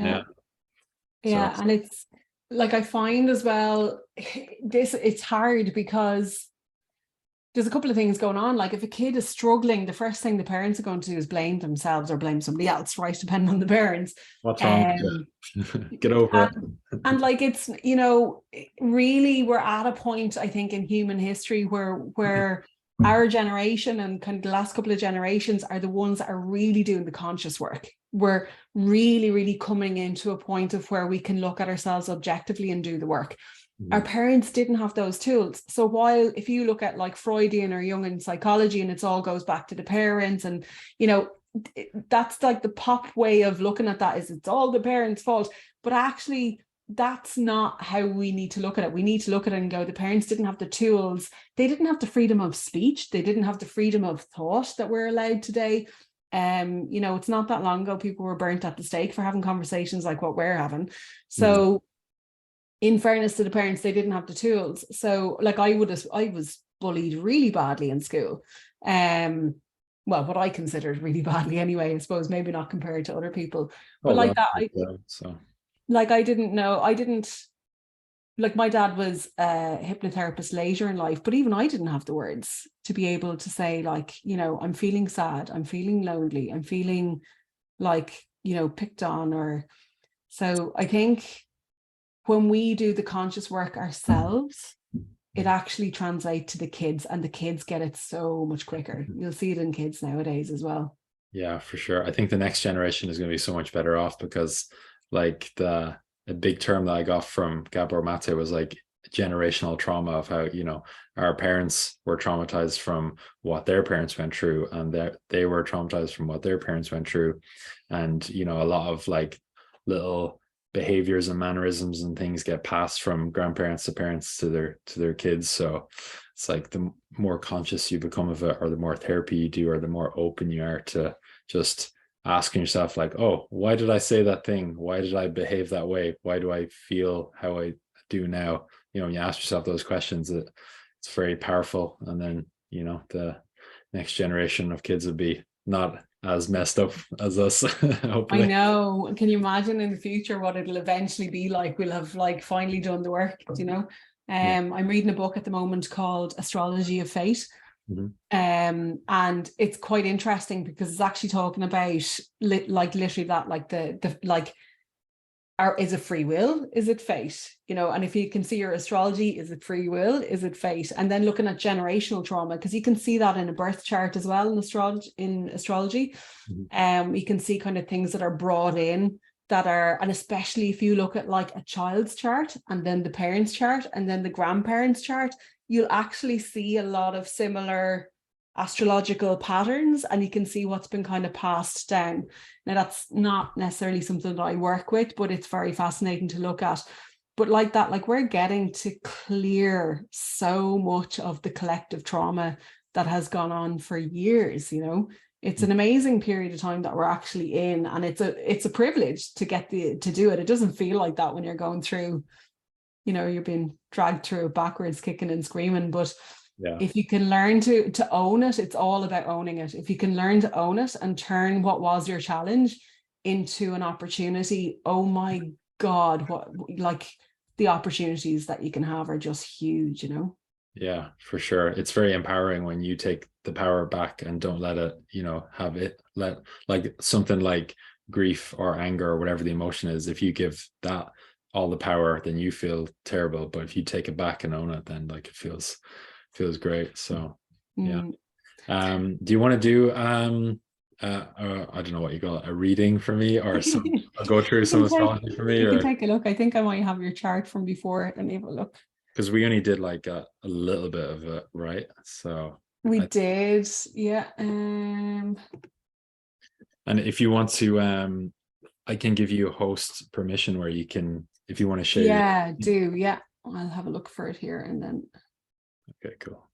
And it's like, I find as well, it's hard because there's a couple of things going on. Like if a kid is struggling, the first thing the parents are going to do is blame themselves or blame somebody else, right? Depending on the parents. what's wrong with you? Get over it. And like, it's, you know, really, we're at a point, I think, in human history where our generation and kind of the last couple of generations are the ones that are really doing the conscious work. We're really, really coming into a point of where we can look at ourselves objectively and do the work. Our parents didn't have those tools. So while if you look at like Freudian or Jungian psychology, and it's all goes back to the parents, and, you know, that's like the pop way of looking at that, is it's all the parents' fault. But actually, that's not how we need to look at it. We need to look at it and go, the parents didn't have the tools. They didn't have the freedom of speech. They didn't have the freedom of thought that we're allowed today. You know, it's not that long ago people were burnt at the stake for having conversations like what we're having. So in fairness to the parents, they didn't have the tools. So like I was bullied really badly in school. Well, what I considered really badly anyway, I suppose, maybe not compared to other people. But like that, I didn't know, like my dad was a hypnotherapist later in life, but even I didn't have the words to be able to say, like, you know, I'm feeling sad, I'm feeling lonely, I'm feeling like, you know, picked on. Or so I think when we do the conscious work ourselves, it actually translates to the kids, and the kids get it so much quicker. You'll see it in kids nowadays as well. Yeah, for sure. I think the next generation is going to be so much better off, because like a big term that I got from Gabor Mate was like generational trauma, of how, you know, our parents were traumatized from what their parents went through, and they were traumatized from what their parents went through. And, you know, a lot of like little behaviors and mannerisms and things get passed from grandparents to parents to their kids. So it's like the more conscious you become of it, or the more therapy you do, or the more open you are to just asking yourself like, oh, why did I say that thing? Why did I behave that way? Why do I feel how I do now? You know, when you ask yourself those questions, it's very powerful. And then, you know, the next generation of kids would be not as messed up as us. Hopefully. I know. Can you imagine in the future what it'll eventually be like? We'll have like finally done the work, you know. I'm reading a book at the moment called Astrology of Fate. And it's quite interesting because it's actually talking about like literally that, like the like, is it free will? Is it fate? You know, and if you can see your astrology, is it free will? Is it fate? And then looking at generational trauma, because you can see that in a birth chart as well in astrology. You can see kind of things that are brought in that are, and especially if you look at like a child's chart and then the parents' chart and then the grandparents' chart, you'll actually see a lot of similar astrological patterns, and you can see what's been kind of passed down. Now, that's not necessarily something that I work with, but it's very fascinating to look at. But like that, like we're getting to clear so much of the collective trauma that has gone on for years, you know. It's an amazing period of time that we're actually in, and it's a privilege to get to do it. It doesn't feel like that when you're going through, you know, you're being dragged through it backwards, kicking and screaming. But if you can learn to own it, it's all about owning it. If you can learn to own it and turn what was your challenge into an opportunity, oh my God, what, like, the opportunities that you can have are just huge, you know? Yeah, for sure. It's very empowering when you take the power back and don't let it, you know, have it let, like something like grief or anger or whatever the emotion is. If you give that all the power, then you feel terrible. But if you take it back and own it, then like it feels great. So yeah. Do you want to do I don't know what you call it, a reading for me, or some I'll go through some astrology for me? You can take a look. I think I might have your chart from before. Let me have a look. Because we only did like a little bit of it, right? So we did, yeah. And if you want to, I can give you host permission where you can, if you want to share. Yeah, yeah. I'll have a look for it here and then. Okay, cool.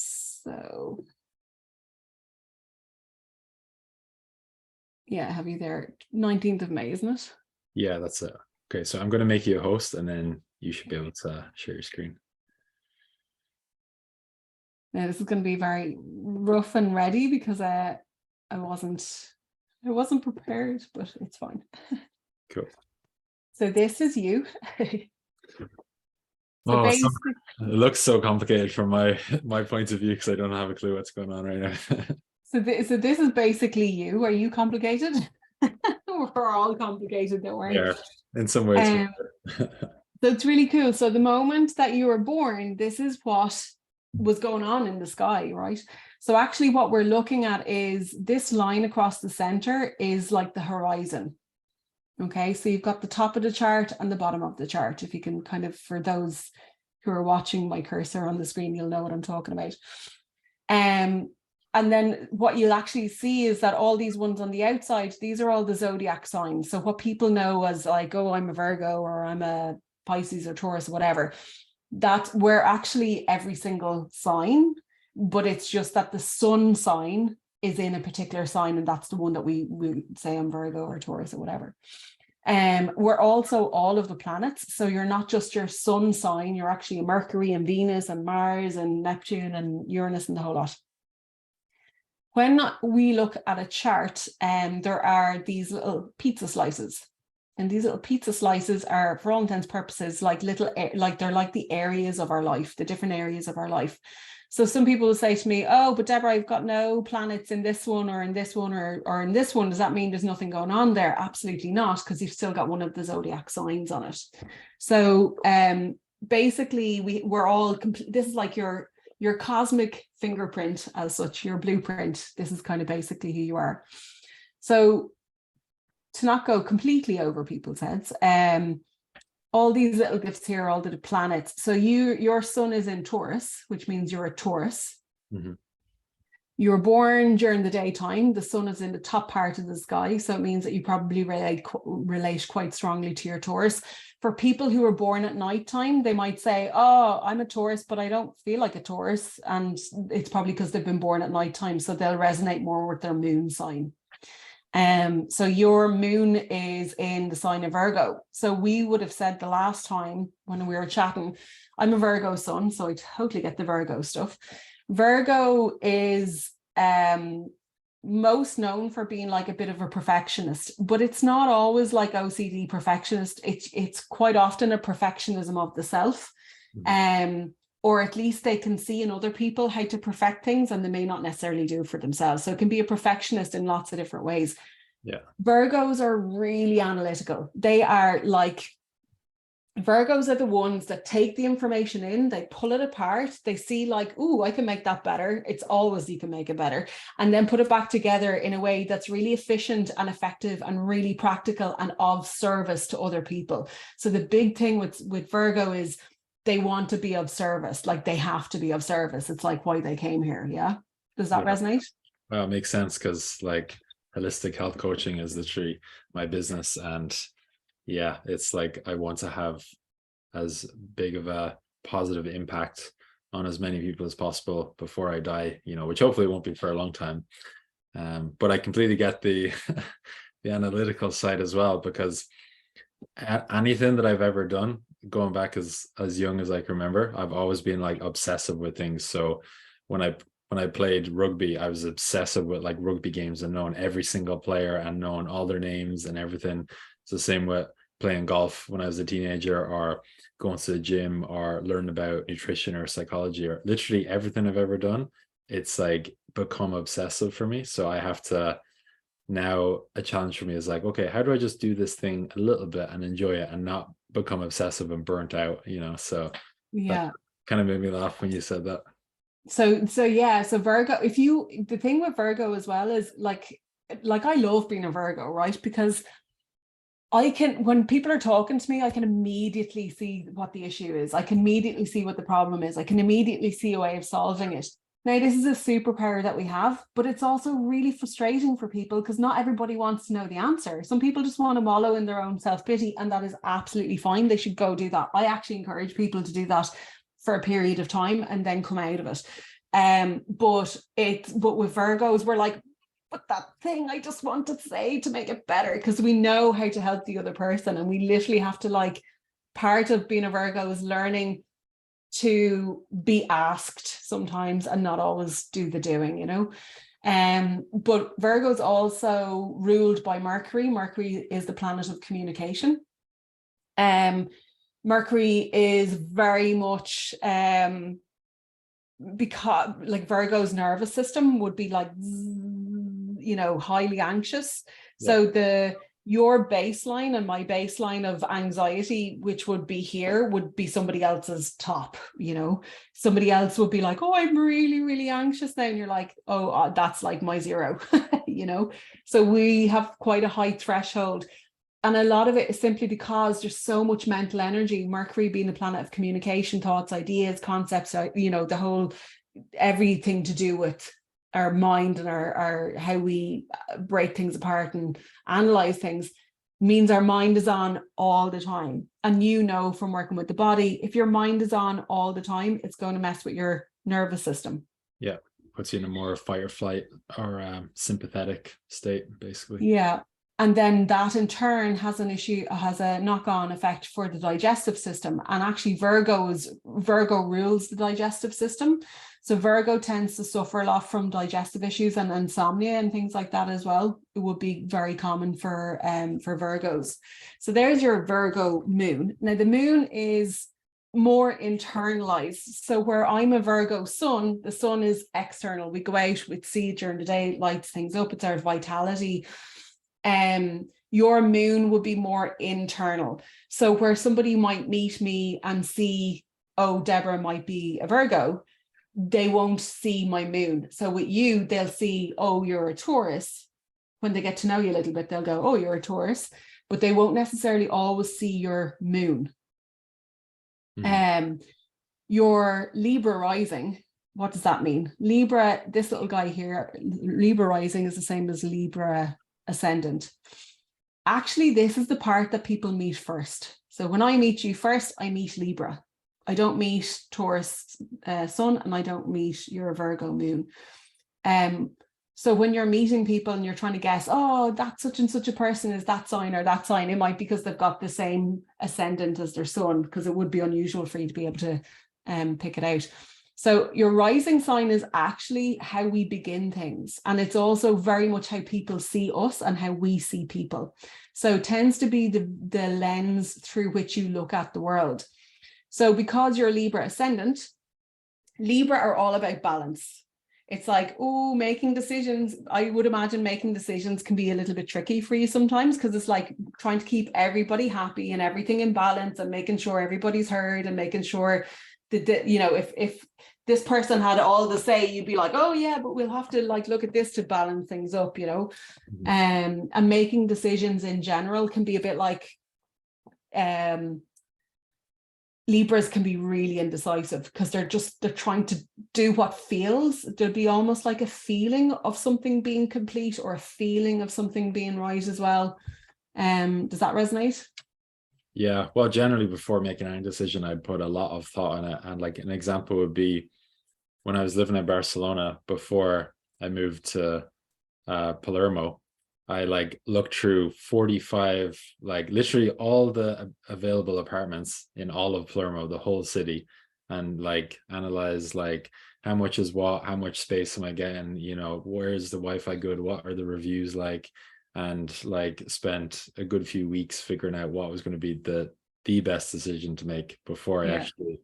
So yeah, I have you there. 19th of May, isn't it? Yeah, that's it. Okay, so I'm going to make you a host, and then you should be able to share your screen. Now this is going to be very rough and ready because I wasn't prepared, but it's fine. Cool. So this is you. So Oh, basically, it looks so complicated from my point of view because I don't have a clue what's going on right now. so this is basically you. Are you complicated? We're all complicated, don't worry. Yeah, in some ways. So it's really cool. So the moment that you were born, this is what was going on in the sky, right? So actually what we're looking at is this line across the center is like the horizon. Okay, so you've got the top of the chart and the bottom of the chart. If you can kind of, for those who are watching my cursor on the screen, you'll know what I'm talking about. And then what you'll actually see is that all these ones on the outside, these are all the zodiac signs. So what people know as like, oh, I'm a Virgo or I'm a Pisces or Taurus or whatever, that we're actually every single sign, but it's just that the sun sign is in a particular sign, and that's the one that we say I'm Virgo or Taurus or whatever. We're also all of the planets. So you're not just your sun sign, you're actually a Mercury and Venus and Mars and Neptune and Uranus and the whole lot. When we look at a chart, there are these little pizza slices. And these little pizza slices are, for all intents and purposes, like little, like they're like the areas of our life, the different areas of our life. So some people will say to me, oh, but Deborah, I've got no planets in this one or in this one or in this one. Does that mean there's nothing going on there? Absolutely not, because you've still got one of the zodiac signs on it. So basically, we're all, this is like your cosmic fingerprint as such, your blueprint. This is kind of basically who you are. So to not go completely over people's heads, all these little gifts here, all the planets. So your sun is in Taurus, which means you're a Taurus. Mm-hmm. You're born during the daytime. The sun is in the top part of the sky. So it means that you probably relate quite strongly to your Taurus. For people who are born at nighttime, they might say, oh, I'm a Taurus, but I don't feel like a Taurus. And it's probably because they've been born at nighttime. So they'll resonate more with their moon sign. So your moon is in the sign of Virgo. So we would have said the last time when we were chatting, I'm a Virgo sun, so I totally get the Virgo stuff. Virgo is most known for being like a bit of a perfectionist, but it's not always like OCD perfectionist. It's quite often a perfectionism of the self. Or at least they can see in other people how to perfect things, and they may not necessarily do it for themselves. So it can be a perfectionist in lots of different ways. Yeah. Virgos are really analytical. They are like, Virgos are the ones that take the information in, they pull it apart, they see like, oh, I can make that better. It's always you can make it better. And then put it back together in a way that's really efficient and effective and really practical and of service to other people. So the big thing with Virgo is they want to be of service, like they have to be of service. It's like why they came here. Yeah. Does that resonate? Well, it makes sense because like holistic health coaching is literally my business. And yeah, it's like I want to have as big of a positive impact on as many people as possible before I die, which hopefully won't be for a long time. But I completely get the the analytical side as well, because anything that I've ever done, going back as young as I can remember, I've always been like obsessive with things. So when I played rugby, I was obsessive with like rugby games and knowing every single player and knowing all their names and everything. It's the same with playing golf when I was a teenager, or going to the gym, or learning about nutrition or psychology, or literally everything I've ever done. It's like become obsessive for me. So I have to now, a challenge for me is like, okay, how do I just do this thing a little bit and enjoy it and not become obsessive and burnt out, So yeah, that kind of made me laugh when you said that. So yeah, so Virgo, the thing with Virgo as well is like I love being a Virgo, right? Because when people are talking to me, I can immediately see what the issue is. I can immediately see what the problem is. I can immediately see a way of solving it. Now, this is a superpower that we have, but it's also really frustrating for people because not everybody wants to know the answer. Some people just want to wallow in their own self-pity, and that is absolutely fine. They should go do that. I actually encourage people to do that for a period of time and then come out of it. But with Virgos, we're like, but that thing I just want to say to make it better, because we know how to help the other person, and we literally have to, like, part of being a Virgo is learning to be asked sometimes and not always do the doing, you know. But Virgo's also ruled by Mercury. Mercury is the planet of communication. Mercury is very much because, like, Virgo's nervous system would be like, you know, highly anxious. Yeah. So your baseline and my baseline of anxiety, which would be here, would be somebody else's top, you know. Somebody else would be like, oh, I'm really, really anxious now. And you're like, oh, that's like my 0, you know. So we have quite a high threshold. And a lot of it is simply because there's so much mental energy. Mercury being the planet of communication, thoughts, ideas, concepts, you know, the whole, everything to do with our mind and our how we break things apart and analyze things, means our mind is on all the time. And you know, from working with the body, if your mind is on all the time, it's going to mess with your nervous system. Yeah, puts you in a more fight or flight or sympathetic state, basically. Yeah. And then that in turn has a knock-on effect for the digestive system. And actually Virgo rules the digestive system. So Virgo tends to suffer a lot from digestive issues and insomnia and things like that as well. It would be very common for Virgos. So there's your Virgo moon. Now the moon is more internalized. So where I'm a Virgo sun, the sun is external. We go out, we see it during the day, lights things up, it's our vitality. Your moon would be more internal. So where somebody might meet me and see, oh, Deborah might be a Virgo, they won't see my moon. So with you, they'll see, oh, you're a Taurus. When they get to know you a little bit, they'll go, oh, you're a Taurus, but they won't necessarily always see your moon. Mm-hmm. Your Libra rising, what does that mean? Libra, this little guy here, Libra rising is the same as Libra ascendant. Actually, this is the part that people meet first. So when I meet you first, I meet Libra. I don't meet Taurus sun, and I don't meet your Virgo moon. So when you're meeting people and you're trying to guess, oh, that such and such a person is that sign or that sign, it might be because they've got the same ascendant as their sun, because it would be unusual for you to be able to pick it out. So your rising sign is actually how we begin things. And it's also very much how people see us and how we see people. So it tends to be the lens through which you look at the world. So because you're Libra ascendant, Libra are all about balance. It's like, oh, making decisions. I would imagine making decisions can be a little bit tricky for you sometimes, because it's like trying to keep everybody happy and everything in balance and making sure everybody's heard and making sure that, you know, if this person had all the say, you'd be like, oh yeah, but we'll have to like look at this to balance things up, you know. Mm-hmm. And making decisions in general can be a bit like, Libras can be really indecisive because they're trying to do what feels. There'd be almost like a feeling of something being complete or a feeling of something being right as well. Does that resonate? Yeah, well, generally before making any decision, I'd put a lot of thought in it. And like an example would be when I was living in Barcelona before I moved to Palermo, I like looked through 45, like literally all the available apartments in all of Palermo, the whole city, and like analyze like how much is what, how much space am I getting, you know, where's the Wi-Fi good, what are the reviews like, and like spent a good few weeks figuring out what was going to be the best decision to make before I actually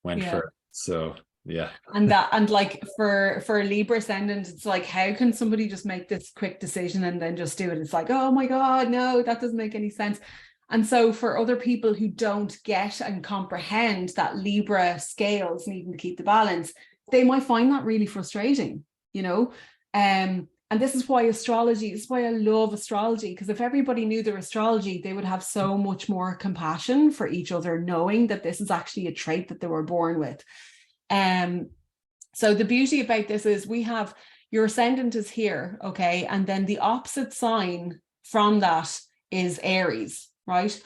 went for it. So yeah. And like for Libra ascendant, it's like, how can somebody just make this quick decision and then just do it? It's like, oh my God, no, that doesn't make any sense. And so for other people who don't get and comprehend that Libra scales needing to keep the balance, they might find that really frustrating, you know. And this is why I love astrology, because if everybody knew their astrology, they would have so much more compassion for each other, knowing that this is actually a trait that they were born with. So the beauty about this is we have your ascendant is here, okay, and then the opposite sign from that is Aries, right?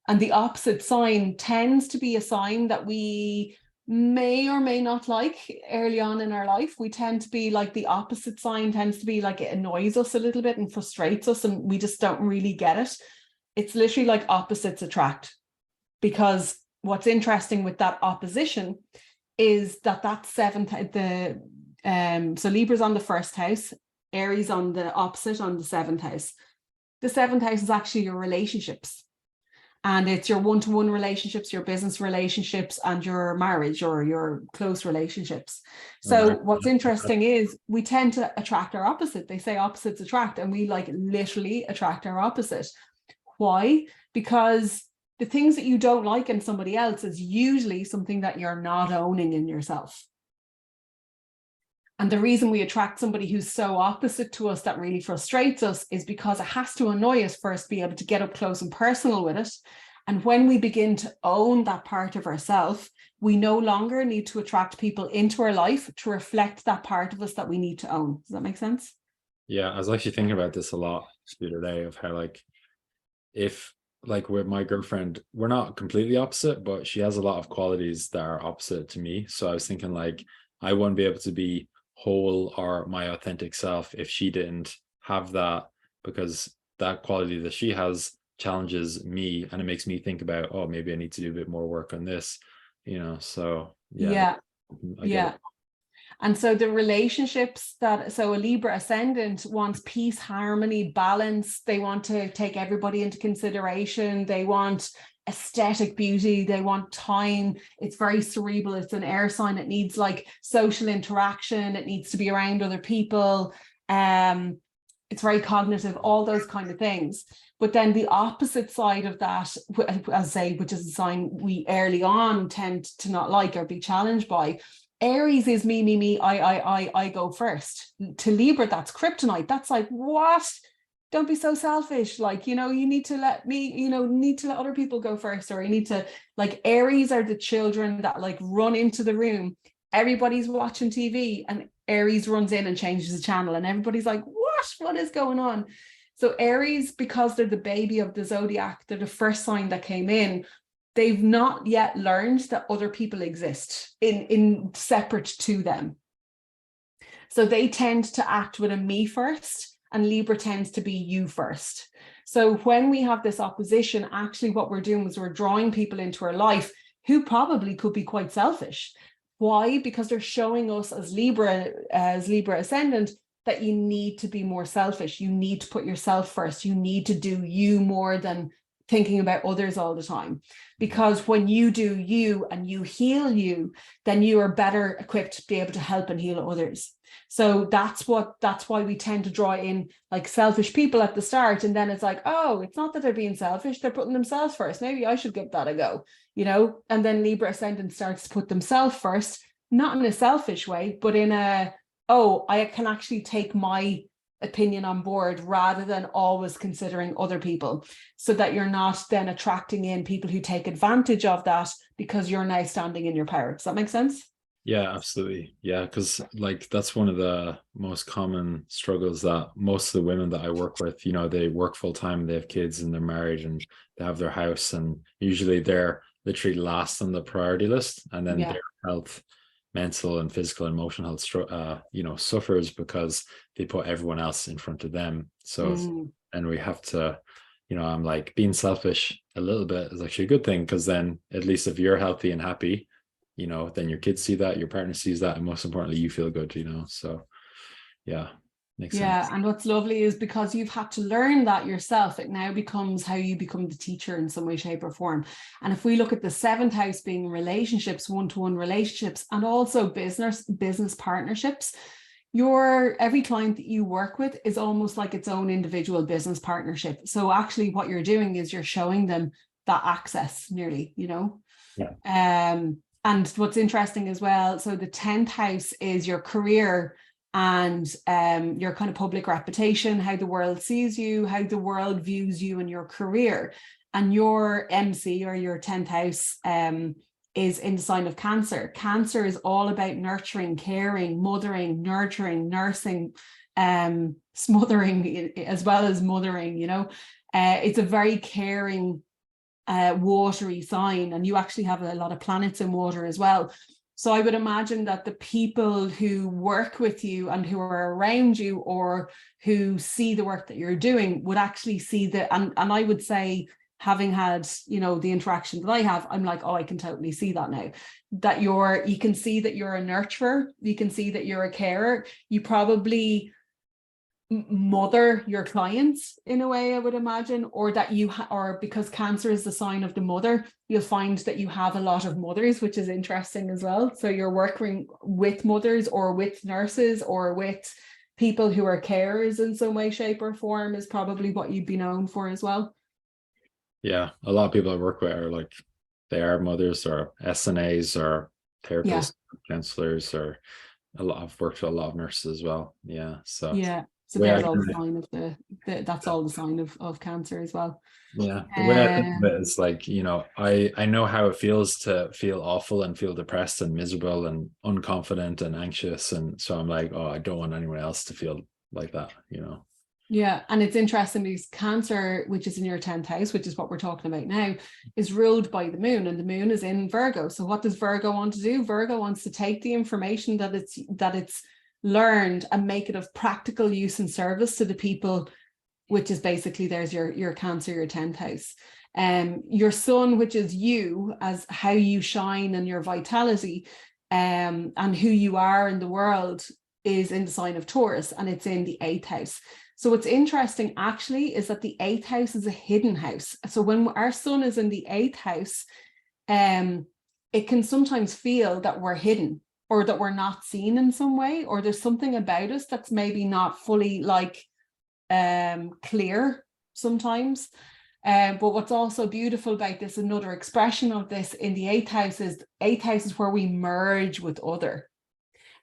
And the opposite sign tends to be a sign that we may or may not like early on in our life. We tend to be like the opposite sign, tends to be like it annoys us a little bit and frustrates us, and we just don't really get it. It's literally like opposites attract, because what's interesting with that opposition is that seventh, so Libra's on the first house, Aries on the opposite on the seventh house. The seventh house is actually your relationships. And it's your one-to-one relationships, your business relationships, and your marriage or your close relationships. So what's interesting is we tend to attract our opposite. They say opposites attract, and we like literally attract our opposite. Why? Because the things that you don't like in somebody else is usually something that you're not owning in yourself. And the reason we attract somebody who's so opposite to us that really frustrates us is because it has to annoy us first, be able to get up close and personal with it. And when we begin to own that part of ourselves, we no longer need to attract people into our life to reflect that part of us that we need to own. Does that make sense? Yeah, I was actually thinking about this a lot the other day, of how like, if like with my girlfriend, we're not completely opposite, but she has a lot of qualities that are opposite to me. So I was thinking like, I wouldn't be able to be whole or my authentic self if she didn't have that, because that quality that she has challenges me, and it makes me think about, oh, maybe I need to do a bit more work on this, so Yeah. I get it. And so the relationships so a Libra ascendant wants peace, harmony, balance. They want to take everybody into consideration. They want aesthetic beauty. They want time. It's very cerebral. It's an air sign. It needs like social interaction. It needs to be around other people. It's very cognitive, all those kind of things. But then the opposite side of that, as I say, which is a sign we early on tend to not like or be challenged by, Aries is me, I go first. To Libra, that's kryptonite. That's like, what? Don't be so selfish. Like, you need to let me, need to let other people go first, or you need to, like, Aries are the children that like run into the room. Everybody's watching TV and Aries runs in and changes the channel, and everybody's like, what is going on? So Aries, because they're the baby of the zodiac, they're the first sign that came in. They've not yet learned that other people exist in separate to them. So they tend to act with a me first, and Libra tends to be you first. So when we have this opposition, actually what we're doing is we're drawing people into our life who probably could be quite selfish. Why? Because they're showing us as Libra ascendant that you need to be more selfish. You need to put yourself first. You need to do you more than thinking about others all the time. Because when you do you and you heal you, then you are better equipped to be able to help and heal others. So that's why we tend to draw in like selfish people at the start, and then it's like, oh, it's not that they're being selfish, they're putting themselves first. Maybe I should give that a go, and then Libra ascendant starts to put themselves first, not in a selfish way, but in a, oh, I can actually take my opinion on board rather than always considering other people, so that you're not then attracting in people who take advantage of that because you're now standing in your power. Does that make sense? Yeah, absolutely. Yeah, because like that's one of the most common struggles that most of the women that I work with, they work full time, they have kids and they're married and they have their house, and usually they're literally last on the priority list, and then their health, mental and physical and emotional health suffers because they put everyone else in front of them. So and we have to, I'm like, being selfish a little bit is actually a good thing, because then at least if you're healthy and happy, then your kids see that, your partner sees that, and most importantly, you feel good, so yeah, makes sense. And what's lovely is because you've had to learn that yourself, it now becomes how you become the teacher in some way, shape or form. And if we look at the seventh house being relationships, one-to-one relationships, and also business partnerships, every client that you work with is almost like its own individual business partnership. So actually what you're doing is you're showing them that access nearly, Yeah. And what's interesting as well, so the 10th house is your career and your kind of public reputation, how the world sees you, how the world views you and your career. And your MC, or your 10th house, is in the sign of Cancer. Cancer is all about nurturing, caring, mothering, nurturing, nursing, smothering, as well as mothering, it's a very caring, watery sign, and you actually have a lot of planets in water as well. So I would imagine that the people who work with you and who are around you or who see the work that you're doing would actually see and I would say, having had, the interaction that I have, I'm like, oh, I can totally see that now. That you can see that you're a nurturer, you can see that you're a carer, you probably mother your clients in a way, I would imagine, or that or because Cancer is the sign of the mother, you'll find that you have a lot of mothers, which is interesting as well. So you're working with mothers or with nurses or with people who are carers in some way, shape or form is probably what you'd be known for as well. Yeah, a lot of people I work with are like, they are mothers or SNAs or therapists, counselors, or I've worked with a lot of nurses as well. Yeah. So there's all the sign of that's all the sign of Cancer as well. Yeah, the way I think of it is like, I know how it feels to feel awful and feel depressed and miserable and unconfident and anxious, and so I'm like, oh, I don't want anyone else to feel like that. Yeah, and it's interesting because Cancer, which is in your 10th house, which is what we're talking about now, is ruled by the moon, and the moon is in Virgo. So what does Virgo want to do? Virgo wants to take the information that it's learned and make it of practical use and service to the people, which is basically, there's your Cancer, your 10th house. Your sun, which is you, as how you shine and your vitality, and who you are in the world, is in the sign of Taurus, and it's in the 8th house. So what's interesting actually is that the 8th house is a hidden house. So when our sun is in the 8th house, it can sometimes feel that we're hidden or that we're not seen in some way, or there's something about us that's maybe not fully clear sometimes. But what's also beautiful about this, another expression of this in the 8th house, is 8th house is where we merge with other.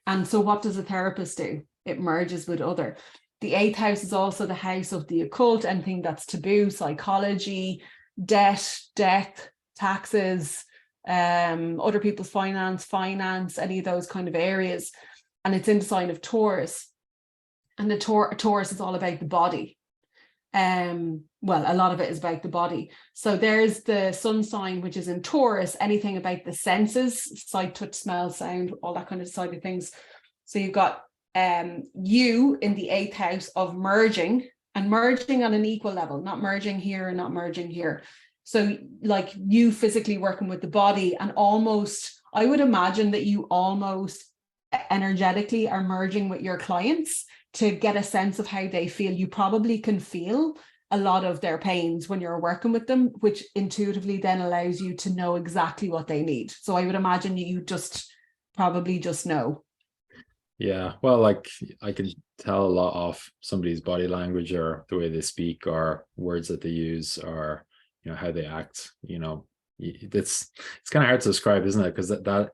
And so what does a therapist do? It merges with other. The 8th house is also the house of the occult, anything that's taboo, psychology, death, taxes, other people's finance, any of those kind of areas. And it's in the sign of Taurus. And the Taurus is all about the body. Well, a lot of it is about the body. So there's the sun sign, which is in Taurus, anything about the senses, sight, touch, smell, sound, all that kind of side of things. So you've got you in the 8th house of merging, and merging on an equal level, not merging here and not merging here. So like you physically working with the body, and almost, I would imagine that you almost energetically are merging with your clients to get a sense of how they feel. You probably can feel a lot of their pains when you're working with them, which intuitively then allows you to know exactly what they need. So I would imagine you probably just know. Yeah, well, like I can tell a lot off somebody's body language or the way they speak or words that they use or how they act. It's kind of hard to describe, isn't it? Because that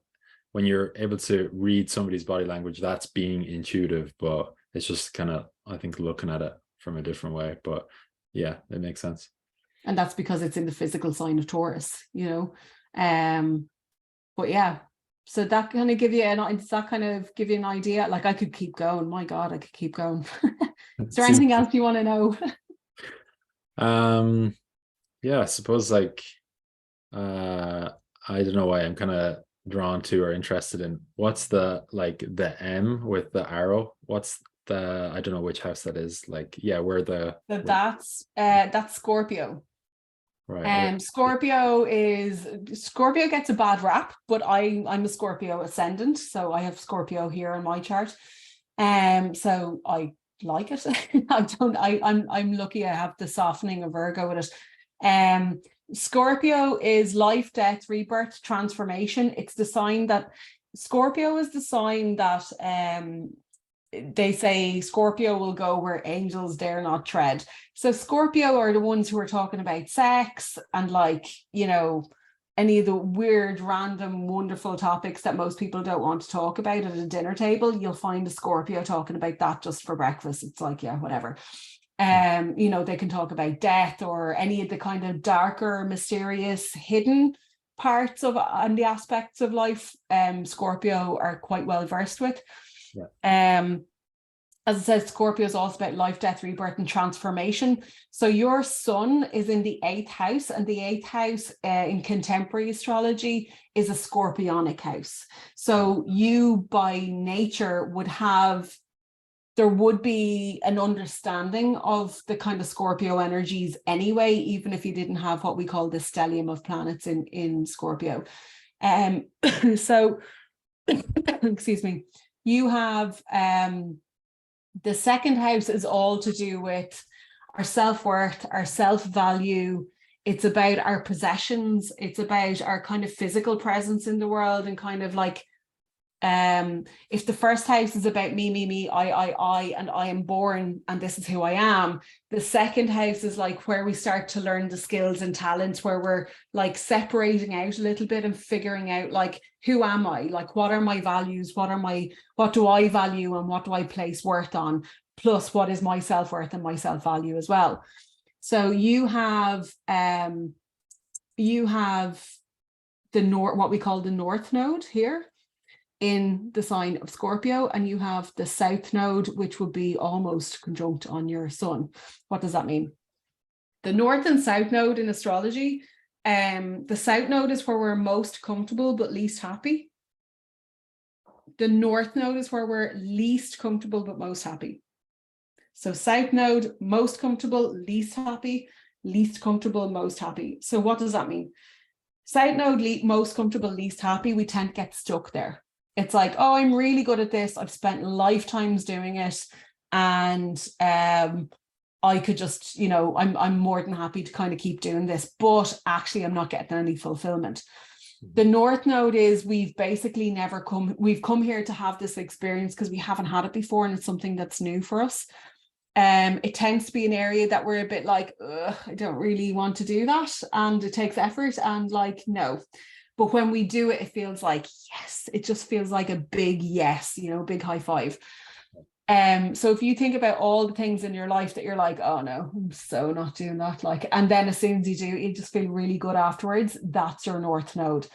when you're able to read somebody's body language, that's being intuitive, but it's just kind of, I think, looking at it from a different way. But yeah, it makes sense. And that's because it's in the physical sign of Taurus, but yeah. So that kind of give you an idea? Like I could keep going. My God, I could keep going. Is there anything else you want to know? Yeah, I suppose I don't know why I'm kind of drawn to or interested in what's the M with the arrow. What's I don't know which house that is. Where that's Scorpio. Right. Scorpio gets a bad rap, but I'm a Scorpio ascendant, so I have Scorpio here in my chart. So I like it. I'm lucky I have the softening of Virgo with it. Scorpio is life, death, rebirth, transformation. It's the sign that Scorpio is the sign that they say Scorpio will go where angels dare not tread. So Scorpio are the ones who are talking about sex and any of the weird, random, wonderful topics that most people don't want to talk about at a dinner table. You'll find a Scorpio talking about that just for breakfast. It's like, yeah, whatever. They can talk about death or any of the kind of darker, mysterious, hidden parts of and the aspects of life. Scorpio are quite well versed with. Yeah. as it says, Scorpio is also about life, death, rebirth, and transformation. So your sun is in the 8th house, and the 8th house in contemporary astrology is a scorpionic house. So you by nature would have, there would be an understanding of the kind of Scorpio energies anyway, even if you didn't have what we call the stellium of planets in Scorpio. So, excuse me, you have the 2nd house is all to do with our self-worth, our self-value. It's about our possessions. It's about our kind of physical presence in the world, and kind of like, if the 1st house is about me, I, and I am born and this is who I am, the 2nd house is like where we start to learn the skills and talents, where we're like separating out a little bit and figuring out like, who am I? Like, what are my values? What do I value and what do I place worth on? Plus, what is my self-worth and my self-value as well? So you have the north, what we call the North Node here in the sign of Scorpio, and you have the South Node, which would be almost conjunct on your sun. What does that mean? The North and South Node in astrology, the South Node is where we're most comfortable but least happy. The North Node is where we're least comfortable but most happy. So South Node, most comfortable, least happy, least comfortable, most happy. So what does that mean? South Node, most comfortable, least happy, we tend to get stuck there. It's like, oh, I'm really good at this. I've spent lifetimes doing it. And I could just, you know, I'm more than happy to kind of keep doing this, but actually I'm not getting any fulfillment. The North Node is we've basically we've come here to have this experience because we haven't had it before, and it's something that's new for us. It tends to be an area that we're a bit like, I don't really want to do that, and it takes effort, and like, no. But when we do it, it feels like, yes, it just feels like a big yes, you know, big high five. So if you think about all the things in your life that you're like, oh no, I'm so not doing that, like, and then as soon as you do, you just feel really good afterwards. That's your North Node.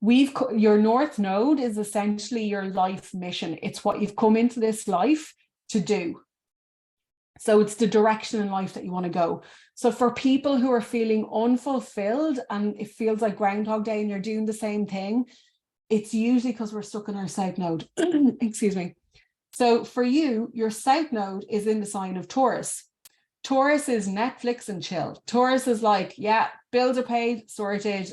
Your North Node is essentially your life mission. It's what you've come into this life to do. So it's the direction in life that you want to go. So for people who are feeling unfulfilled and it feels like Groundhog Day and you're doing the same thing, it's usually because we're stuck in our South Node. Excuse me. So for you, your South Node is in the sign of Taurus. Taurus is Netflix and chill. Taurus is like, yeah, bills are paid, sorted.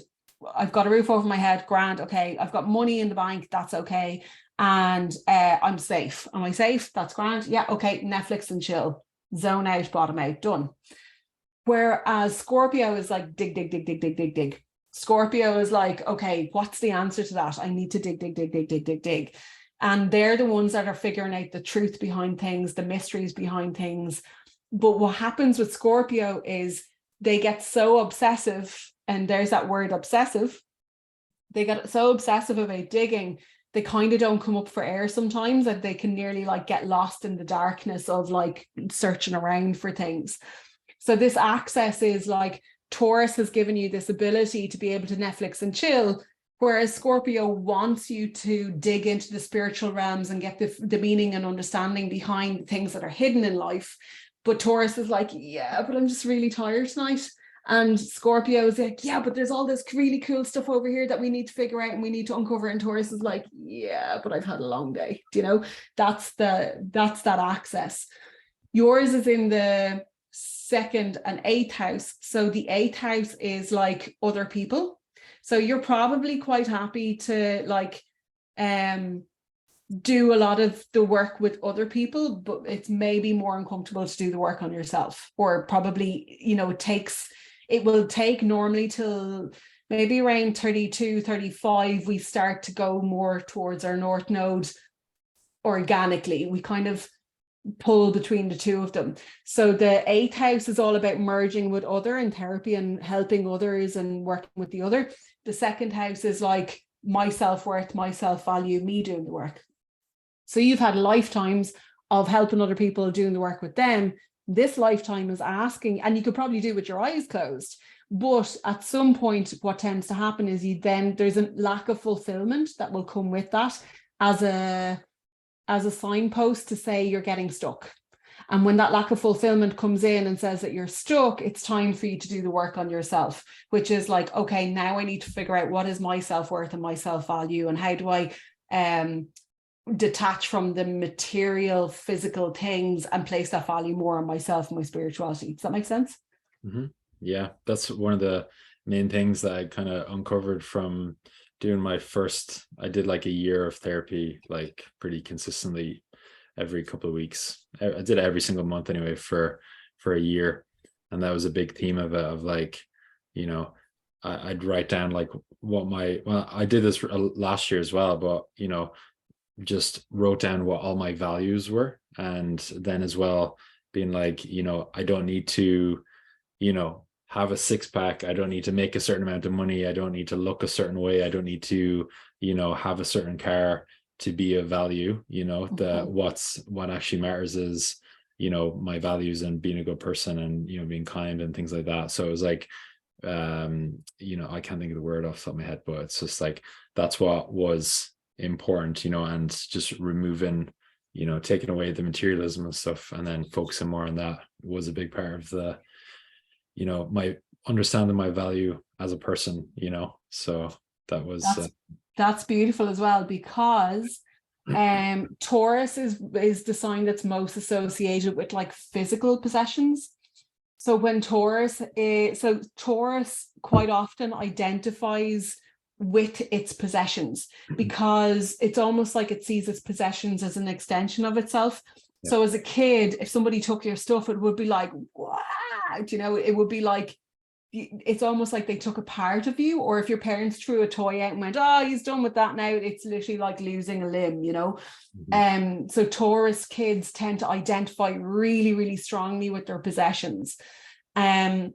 I've got a roof over my head, grand, okay. I've got money in the bank, that's okay. And I'm safe. Am I safe? That's grand. Yeah, okay, Netflix and chill. Zone out, bottom out, done. Whereas Scorpio is like dig. Scorpio is like, okay, what's the answer to that? I need to dig. And they're the ones that are figuring out the truth behind things, the mysteries behind things. But what happens with Scorpio is they get so obsessive, and there's that word obsessive. They get so obsessive about digging, they kind of don't come up for air sometimes, that they can nearly like get lost in the darkness of like searching around for things. So this access is like, Taurus has given you this ability to be able to Netflix and chill, whereas Scorpio wants you to dig into the spiritual realms and get the meaning and understanding behind things that are hidden in life. But Taurus is like, yeah, but I'm just really tired tonight. And Scorpio is like, yeah, but there's all this really cool stuff over here that we need to figure out and we need to uncover. And Taurus is like, yeah, but I've had a long day. Do you know, that's that access. Yours is in the 2nd and 8th house. So the 8th house is like other people. So you're probably quite happy to like do a lot of the work with other people, but it's maybe more uncomfortable to do the work on yourself. Or probably, you know, it will take normally till maybe around 32, 35, we start to go more towards our North Node organically. We kind of pull between the two of them. So the 8th house is all about merging with other in therapy and helping others and working with the other. The 2nd house is like my self-worth, my self-value, me doing the work. So you've had lifetimes of helping other people, doing the work with them. This lifetime is asking, and you could probably do it with your eyes closed, but at some point what tends to happen is there's a lack of fulfillment that will come with that as a as a signpost to say you're getting stuck. And when that lack of fulfillment comes in and says that you're stuck, it's time for you to do the work on yourself, which is like, okay, now I need to figure out what is my self-worth and my self-value, and how do I detach from the material, physical things and place that value more on myself and my spirituality. Does that make sense? Mm-hmm. Yeah, that's one of the main things that I kind of uncovered from doing I did like a year of therapy, like pretty consistently every couple of weeks. I did it every single month anyway for a year. And that was a big theme of it, of like, you know, I'd write down like I did this last year as well, but, you know, just wrote down what all my values were. And then as well, being like, you know, I don't need to, you know, have a six-pack. I don't need to make a certain amount of money. I don't need to look a certain way. I don't need to, you know, have a certain car to be of value. You know, what actually matters is, you know, my values and being a good person and, you know, being kind and things like that. So it was like, you know, I can't think of the word off the top of my head, but it's just like, that's what was important, you know, and just removing, you know, taking away the materialism and stuff and then focusing more on that was a big part of the, you know, my understanding my value as a person, you know. So that was that's beautiful as well, because Taurus is the sign that's most associated with like physical possessions. So when Taurus quite often identifies with its possessions, because it's almost like it sees its possessions as an extension of itself. Yeah. So as a kid, if somebody took your stuff, it would be like, wow, you know, it would be like, it's almost like they took a part of you. Or if your parents threw a toy out and went, oh, he's done with that now, it's literally like losing a limb, you know. So Taurus kids tend to identify really, really strongly with their possessions. And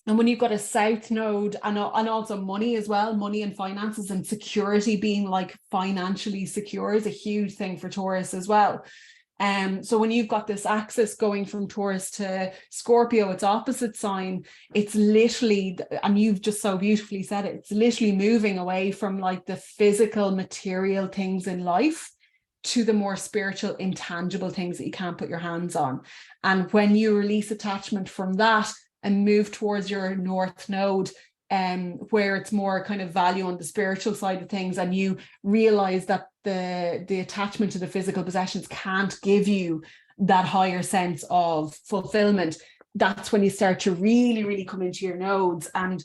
when you've got a South node and also money as well, money and finances and security, being like financially secure is a huge thing for Taurus as well. So when you've got this axis going from Taurus to Scorpio, its opposite sign, it's literally, and you've just so beautifully said it, it's literally moving away from like the physical material things in life to the more spiritual, intangible things that you can't put your hands on. And when you release attachment from that and move towards your North node, where it's more kind of value on the spiritual side of things, and you realize that the attachment to the physical possessions can't give you that higher sense of fulfillment, that's when you start to really, really come into your nodes, and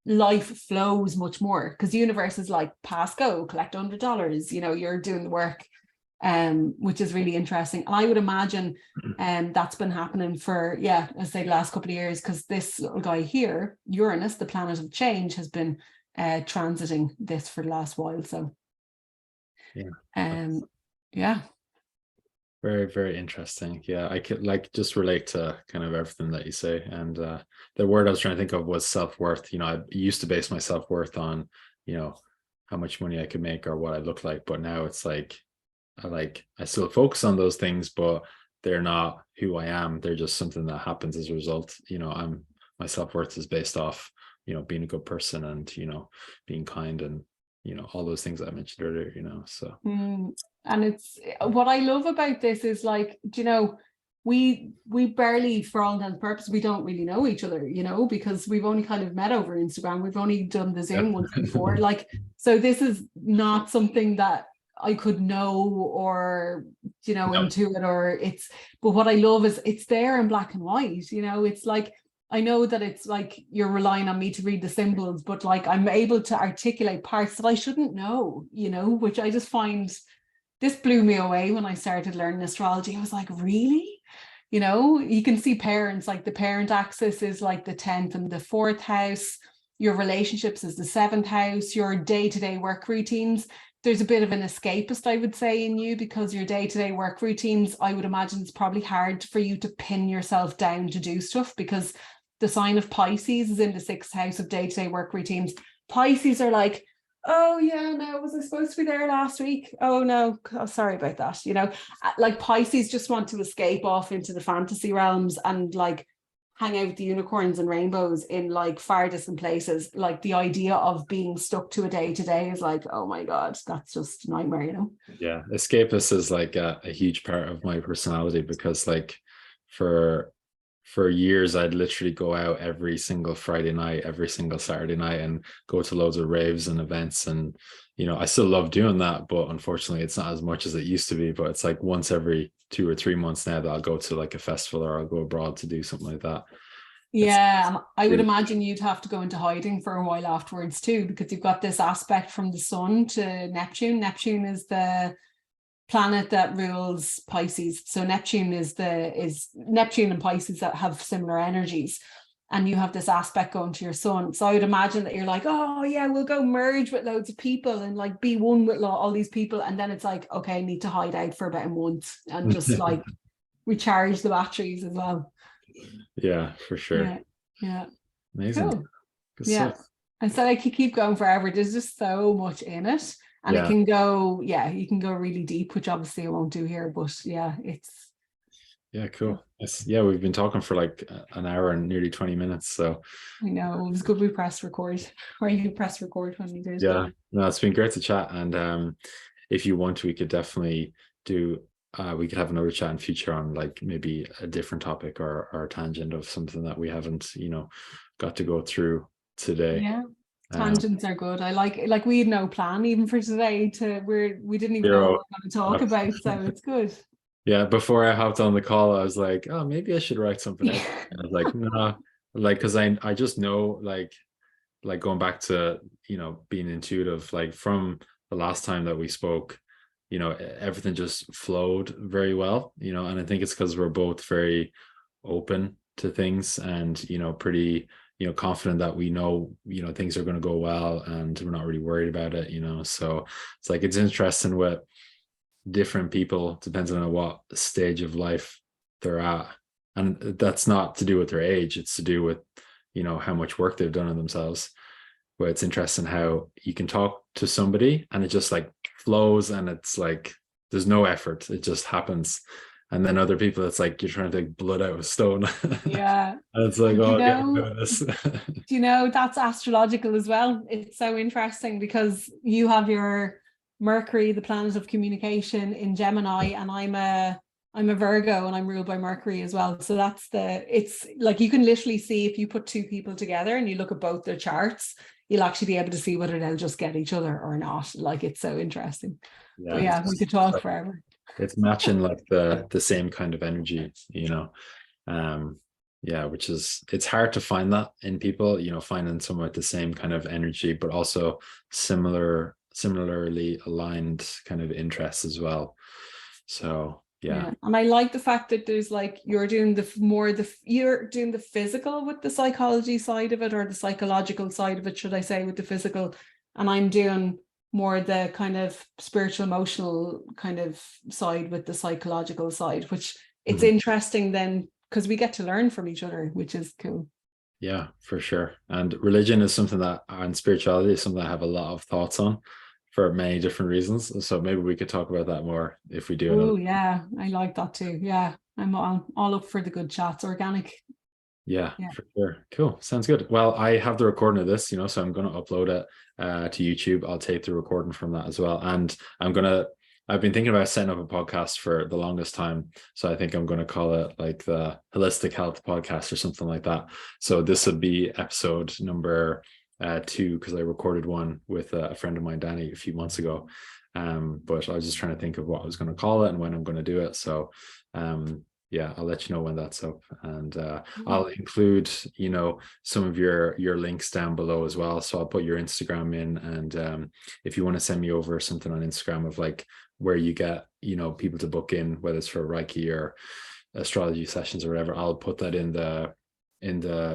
life flows much more, because the universe is like, pass go, collect $100, you know, you're doing the work. Which is really interesting. And I would imagine that's been happening for, I'd say the last couple of years, because this little guy here, Uranus, the planet of change, has been transiting this for the last while. So very, very interesting. Yeah, I could like just relate to kind of everything that you say. And the word I was trying to think of was self-worth. You know, I used to base my self-worth on, you know, how much money I could make or what I look like, but now it's like, I still focus on those things, but they're not who I am. They're just something that happens as a result. You know, my self-worth is based off, you know, being a good person and, you know, being kind and, you know, all those things that I mentioned earlier, you know, so. And it's, what I love about this is like, you know, we barely, for all intents and purposes, we don't really know each other, you know, because we've only kind of met over Instagram. We've only done the Zoom once before. Like, so this is not something that I could know or, you know, intuit, or but what I love is it's there in black and white, you know. It's like, I know that it's like you're relying on me to read the symbols, but like I'm able to articulate parts that I shouldn't know, you know, which I just find, this blew me away when I started learning astrology. I was like, really? You know, you can see parents, like the parent axis is like the 10th and the 4th house, your relationships is the 7th house, your day-to-day work routines. There's a bit of an escapist, I would say, in you, because your day-to-day work routines, I would imagine it's probably hard for you to pin yourself down to do stuff, because the sign of Pisces is in the 6th house of day-to-day work routines. Pisces are like, oh yeah, no, was I supposed to be there last week? Oh no, oh, sorry about that. You know, like Pisces just want to escape off into the fantasy realms and like hang out with the unicorns and rainbows in like far distant places, like the idea of being stuck to a day to day is like, oh my God, that's just a nightmare, you know? Yeah, escapist is like a huge part of my personality, because like for years I'd literally go out every single Friday night, every single Saturday night, and go to loads of raves and events. And I still love doing that, but unfortunately it's not as much as it used to be. But it's like once every 2 or 3 months now that I'll go to like a festival, or I'll go abroad to do something like that. Yeah, I would imagine you'd have to go into hiding for a while afterwards too, because you've got this aspect from the sun to Neptune. Neptune is the planet that rules Pisces. So Neptune is Neptune and Pisces that have similar energies. And you have this aspect going to your sun. So I would imagine that you're like, oh yeah, we'll go merge with loads of people and like be one with all these people. And then it's like, okay, I need to hide out for about a month and just like recharge the batteries as well. Yeah, for sure. Yeah. Amazing. Cool. Good Yeah. stuff. And so I could keep going forever. There's just so much in it. And it can go, you can go really deep, which obviously I won't do here, but it's. Yeah, cool. Yeah, we've been talking for like an hour and nearly 20 minutes. So I know, it was good we pressed record, or you press record when you did. yeah, no, it's been great to chat. And if you want, we could definitely do we could have another chat in future on like maybe a different topic, or a tangent of something that we haven't, got to go through today. Yeah. Tangents are good. I like we had no plan even for today we didn't even know what we were going to talk about. So it's good. Yeah, before I hopped on the call, I was like, oh, maybe I should write something out. And I was like, no, like, because I just know, like going back to, being intuitive, like from the last time that we spoke, everything just flowed very well, and I think it's because we're both very open to things, and, pretty, confident that we know, things are going to go well, and we're not really worried about it, so it's like, it's interesting with different people, depends on what stage of life they're at, and that's not to do with their age, it's to do with how much work they've done on themselves. Where it's interesting how you can talk to somebody and it just like flows, and it's like there's no effort, it just happens. And then other people, it's like you're trying to take blood out of a stone. Yeah. And it's like, oh, yeah, I'm doing this. That's astrological as well. It's so interesting because you have your Mercury, the planet of communication, in Gemini, and I'm a Virgo, and I'm ruled by Mercury as well. So it's like you can literally see, if you put two people together and you look at both their charts, you'll actually be able to see whether they'll just get each other or not. Like, it's so interesting. Yeah, we could talk forever. It's matching like the same kind of energy, which is, it's hard to find that in people, finding someone with the same kind of energy, but also similarly aligned kind of interests as well. So yeah. And I like the fact that there's like, you're doing the physical with the psychology side of it, or the psychological side of it, should I say, with the physical, and I'm doing more the kind of spiritual, emotional kind of side with the psychological side, which it's interesting then, because we get to learn from each other, which is cool. Yeah, for sure. And religion is something and spirituality is something I have a lot of thoughts on for many different reasons. So maybe we could talk about that more if we do. Oh yeah, I like that too. Yeah, I'm all up for the good chats, organic. Yeah, for sure. Cool. Sounds good. Well, I have the recording of this, so I'm going to upload it to YouTube. I'll tape the recording from that as well. And I've been thinking about setting up a podcast for the longest time. So I think I'm going to call it like the Holistic Health Podcast or something like that. So this would be episode number 2, because I recorded one with a friend of mine, Danny, a few months ago. But I was just trying to think of what I was going to call it and when I'm going to do it. So yeah, I'll let you know when that's up, and I'll include, some of your links down below as well. So I'll put your Instagram in, and if you want to send me over something on Instagram of like where you get, people to book in, whether it's for Reiki or astrology sessions or whatever, I'll put that in the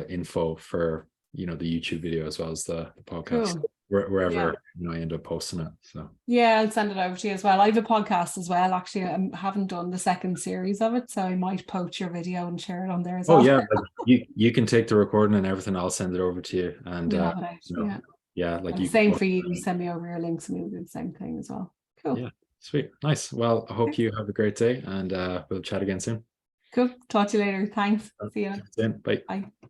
info for, the YouTube video as well as the podcast. Cool. Wherever I end up posting it. So yeah, I'll send it over to you as well. I have a podcast as well. Actually, I haven't done the second series of it, so I might poach your video and share it on there as well. Oh yeah, you can take the recording and everything. I'll send it over to you, and like same for you. Send me over your links, and we'll do the same thing as well. Cool. Yeah, sweet, nice. Well, I hope you have a great day, and we'll chat again soon. Cool. Talk to you later. Thanks. See you. Bye. Bye.